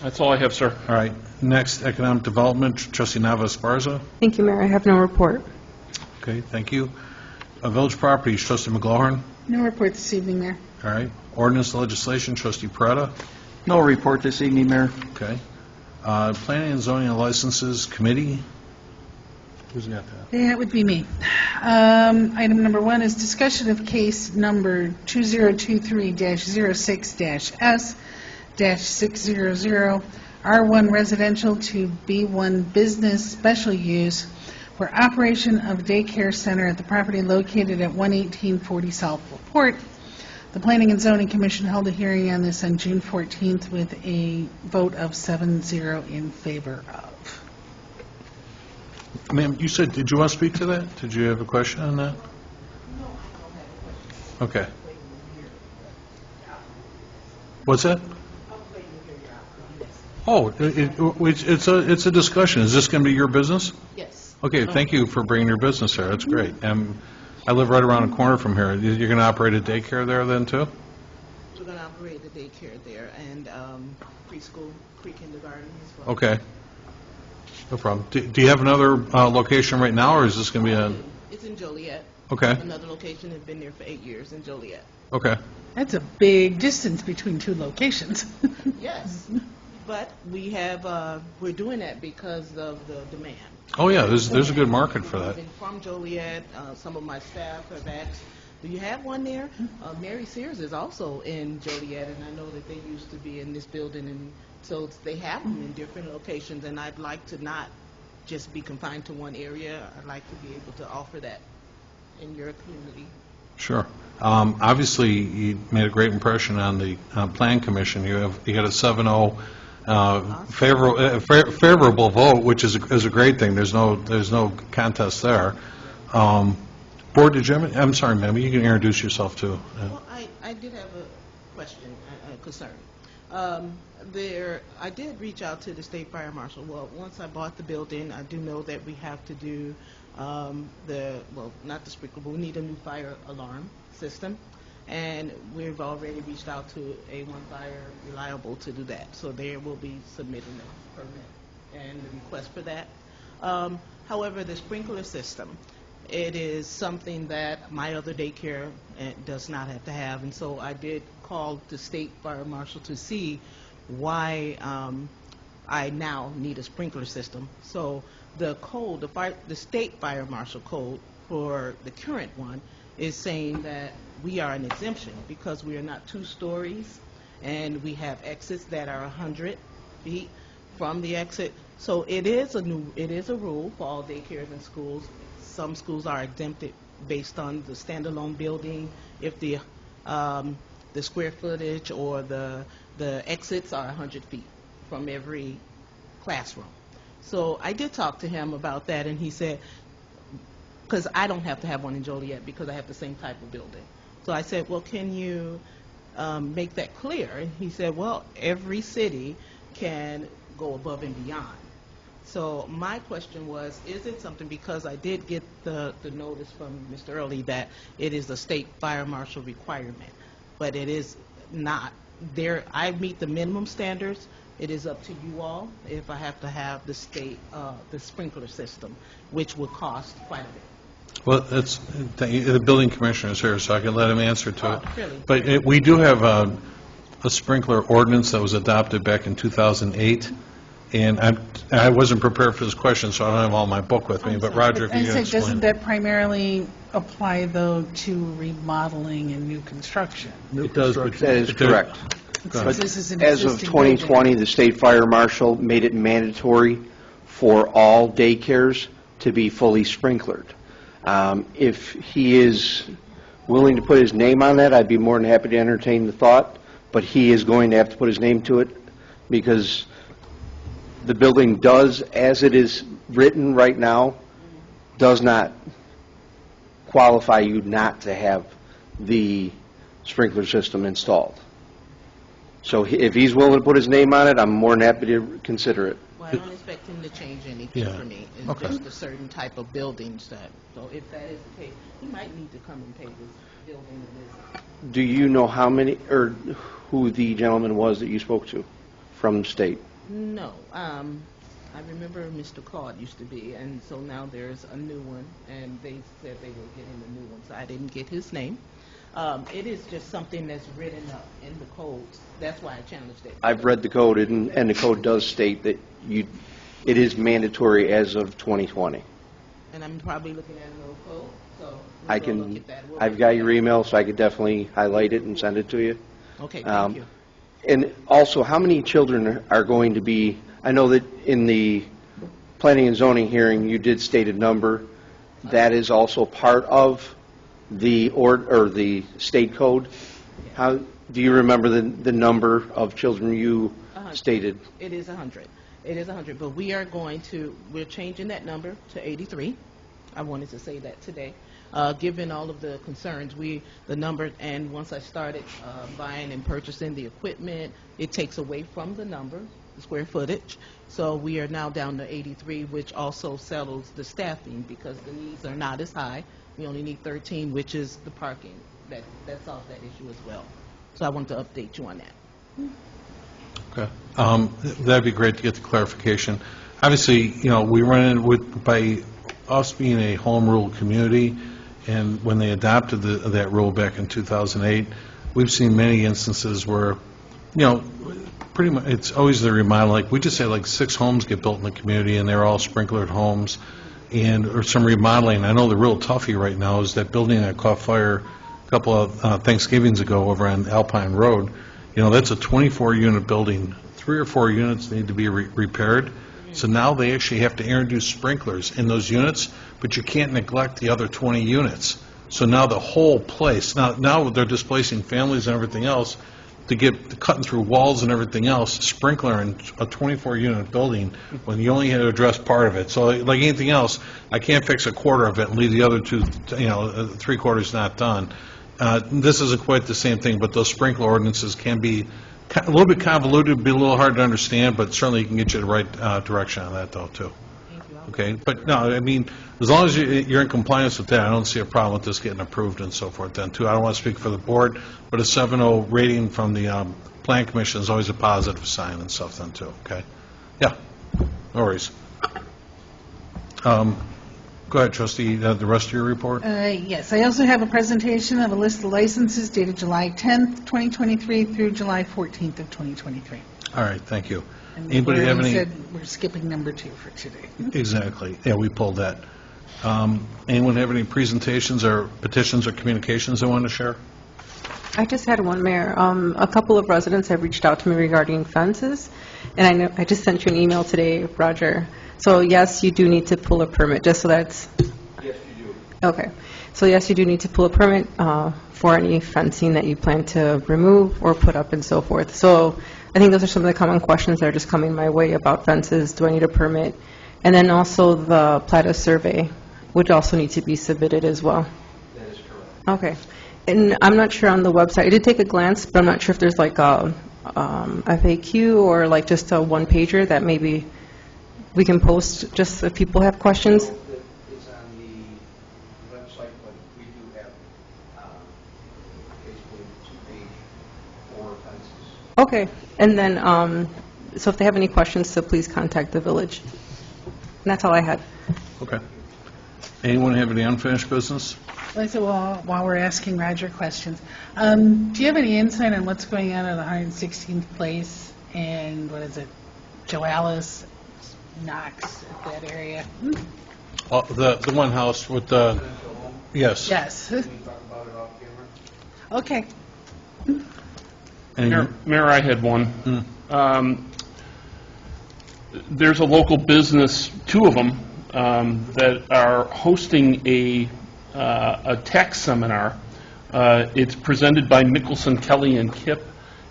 That's all I have, sir. All right. Next, Economic Development, Trustee Nava-Esparza. Thank you, Mayor. I have no report. Okay, thank you. Village Properties, Trustee McGlowhorn. No report this evening, Mayor. All right. Ordinance Legislation, Trustee Peretta. No report this evening, Mayor. Okay. Planning and Zoning and Licenses Committee. Who's got that? That would be me. Item number 1 is discussion of case number 2023-06-S-600, R1 residential to B1 business special use for operation of daycare center at the property located at 11840 South LaPorte. The Planning and Zoning Commission held a hearing on this on June 14th with a vote of 7-0 in favor of. Ma'am, you said, did you want to speak to that? Did you have a question on that? No, I don't have a question. Okay. What's that? Oh, it's a discussion. Is this going to be your business? Yes. Okay, thank you for bringing your business here. That's great. I live right around the corner from here. You're going to operate a daycare there then, too? We're going to operate a daycare there and preschool, pre-kindergarten as well. Okay. No problem. Do you have another location right now, or is this going to be a... It's in Joliet. Okay. Another location has been there for 8 years in Joliet. Okay. That's a big distance between two locations. Yes, but we have, we're doing that because of the demand. Oh, yeah, there's a good market for that. From Joliet, some of my staff have asked, do you have one there? Mary Sears is also in Joliet, and I know that they used to be in this building, and so they have them in different locations, and I'd like to not just be confined to one area. I'd like to be able to offer that in your community. Sure. Obviously, you made a great impression on the Plan Commission. You got a 7-0 favorable vote, which is a great thing. There's no contest there. Board, did you have I'm sorry, ma'am. You can introduce yourself too. Well, I did have a question, a concern. I did reach out to the state fire marshal. Well, once I bought the building, I do know that we have to do not the sprinkler, but we need a new fire alarm system. And we've already reached out to A1 Fire Reliable to do that. So they will be submitting a permit and the request for that. However, the sprinkler system, it is something that my other daycare does not have to have. And so I did call the state fire marshal to see why I now need a sprinkler system. So the code, the state fire marshal code for the current one is saying that we are an exemption because we are not 2 stories, and we have exits that are 100 feet from the exit. So it is a rule for all daycares and schools. Some schools are exempted based on the standalone building, if the square footage or the exits are 100 feet from every classroom. So I did talk to him about that, and he said, because I don't have to have one in Joliet because I have the same type of building. So I said, well, can you make that clear? And he said, well, every city can go above and beyond. So my question was, is it something, because I did get the notice from Mr. Early that it is a state fire marshal requirement, but it is not. There, I meet the minimum standards. It is up to you all if I have to have the state, the sprinkler system, which would cost quite a bit. Well, the building commissioner is here, so I can let him answer to it. Really? But we do have a sprinkler ordinance that was adopted back in 2008, and I wasn't prepared for this question, so I don't have all my book with me, but Roger, if you can explain. Doesn't that primarily apply, though, to remodeling and new construction? It does, but That is correct. Since this is an As of existing 2020, building. the state fire marshal made it mandatory for all daycares to be fully sprinklered. If he is willing to put his name on that, I'd be more than happy to entertain the thought, but he is going to have to put his name to it because the building does, as it is written right now, does not qualify you not to have the sprinkler system installed. So if he's willing to put his name on it, I'm more than happy to consider it. Well, I don't expect him to change anything Yeah. for me. It's Okay. just a certain type of buildings that, so if that is the case, he might need to come and pay this building a visit. Do you know how many, or who the gentleman was that you spoke to from the state? No, I remember Mr. Claude used to be, and so now there's a new one, and they said they were getting a new one, so I didn't get his name. It is just something that's written up in the codes. That's why I challenged it. I've read the code, and the code does state that it is mandatory as of 2020. And I'm probably looking at an old code, so I we'll go look can, at that. We'll I've look got at your that. email, so I could definitely highlight it and send it to you. Okay, thank you. And also, how many children are going to be, I know that in the planning and zoning hearing, you did state a number. That is also part of the the state code. How, do you remember the number of children you 100. stated? It is 100. It is 100, but we're changing that number to 83. I wanted to say that today. Given all of the concerns, the number, and once I started buying and purchasing the equipment, it takes away from the number, the square footage. So we are now down to 83, which also settles the staffing because the needs are not as high. We only need 13, which is the parking. That solves that issue as well. So I wanted to update you on that. Okay. That'd be great to get the clarification. Obviously, we run in with, by us being a home rule community, and when they adopted that rule back in 2008, we've seen many instances where, pretty much, it's always the remodel. Like, we just had like 6 homes get built in the community, and they're all sprinklered homes, or some remodeling. I know the real toughie right now is that building that caught fire a couple of Thanksgivings ago over on Alpine Road. That's a 24-unit building. 3 or 4 units need to be repaired. So now they actually have to introduce sprinklers in those units, but you can't neglect the other 20 units. So now the whole place, now they're displacing families and everything else to get cutting through walls and everything else, sprinkler in a 24-unit building when you only had to address part of it. So like anything else, I can't fix a quarter of it and leave the other 3 quarters not done. This isn't quite the same thing, but those sprinkler ordinances can be a little bit convoluted, be a little hard to understand, but certainly can get you the right direction on that, though, too. Okay, but no, I mean, as long as you're in compliance with that, I don't see a problem with this getting approved and so forth then, too. I don't want to speak for the board, but a 7.0 rating from the Plan Commission is always a positive sign and stuff then, too, okay? Yeah, no worries. Go ahead, trustee, the rest of your report? Yes, I also have a presentation of a list of licenses dated July 10th, 2023 through July 14th of 2023. All right, thank you. And Anybody have we any? said we're skipping number 2 for today. Exactly. Yeah, we pulled that. Anyone have any presentations or petitions or communications they want to share? I just had one, Mayor. A couple of residents have reached out to me regarding fences, and I know I just sent you an email today, Roger. So yes, you do need to pull a permit, just so that's... Yes, you do. Okay. So yes, you do need to pull a permit for any fencing that you plan to remove or put up and so forth. So I think those are some of the common questions that are just coming my way about fences. Do I need a permit? And then also the Plata survey would also need to be submitted as well. That is correct. Okay. And I'm not sure on the website, I did take a glance, but I'm not sure if there's like a FAQ or like just a one-pager that maybe we can post just if people have questions. It's on the website, but we do have basically a 2-page for fences. Okay. And then, so if they have any questions, so please contact the village. And that's all I had. Okay. Anyone have any unfinished business? Lisa, while we're asking Roger questions, do you have any insight on what's going on at 116th Place and, what is it, Joalis, Knox, that area? The one house with the, yes. Yes. We talk about it off camera. Okay. Mayor, I had one. There's a local business, 2 of them, that are hosting a tax seminar. It's presented by Mickelson, Kelly, and Kipp,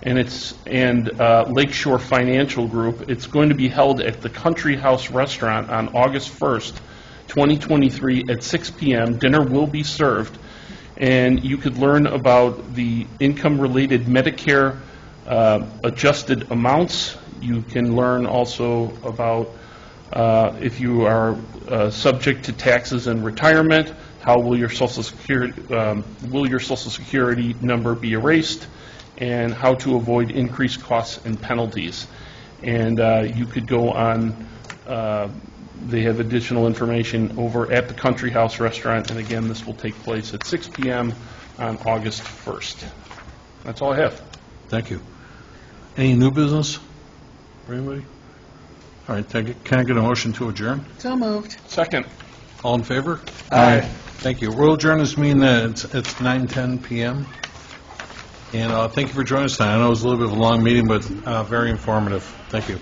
and Lakeshore Financial Group. It's going to be held at the Country House Restaurant on August 1st, 2023 at 6 p.m. Dinner will be served, and you could learn about the income-related Medicare adjusted amounts. You can learn also about if you are subject to taxes and retirement, how will your Social Security number be erased, and how to avoid increased costs and penalties. And you could go on, they have additional information over at the Country House Restaurant, and again, this will take place at 6 p.m. on August 1st. That's all I have. Thank you. Any new business for anybody? All right, thank you. Can I get a motion to adjourn? So moved. Second. All in favor? Aye. Thank you. We'll adjourn this meeting at 9:10 p.m. And thank you for joining us tonight. I know it was a little bit of a long meeting, but very informative. Thank you.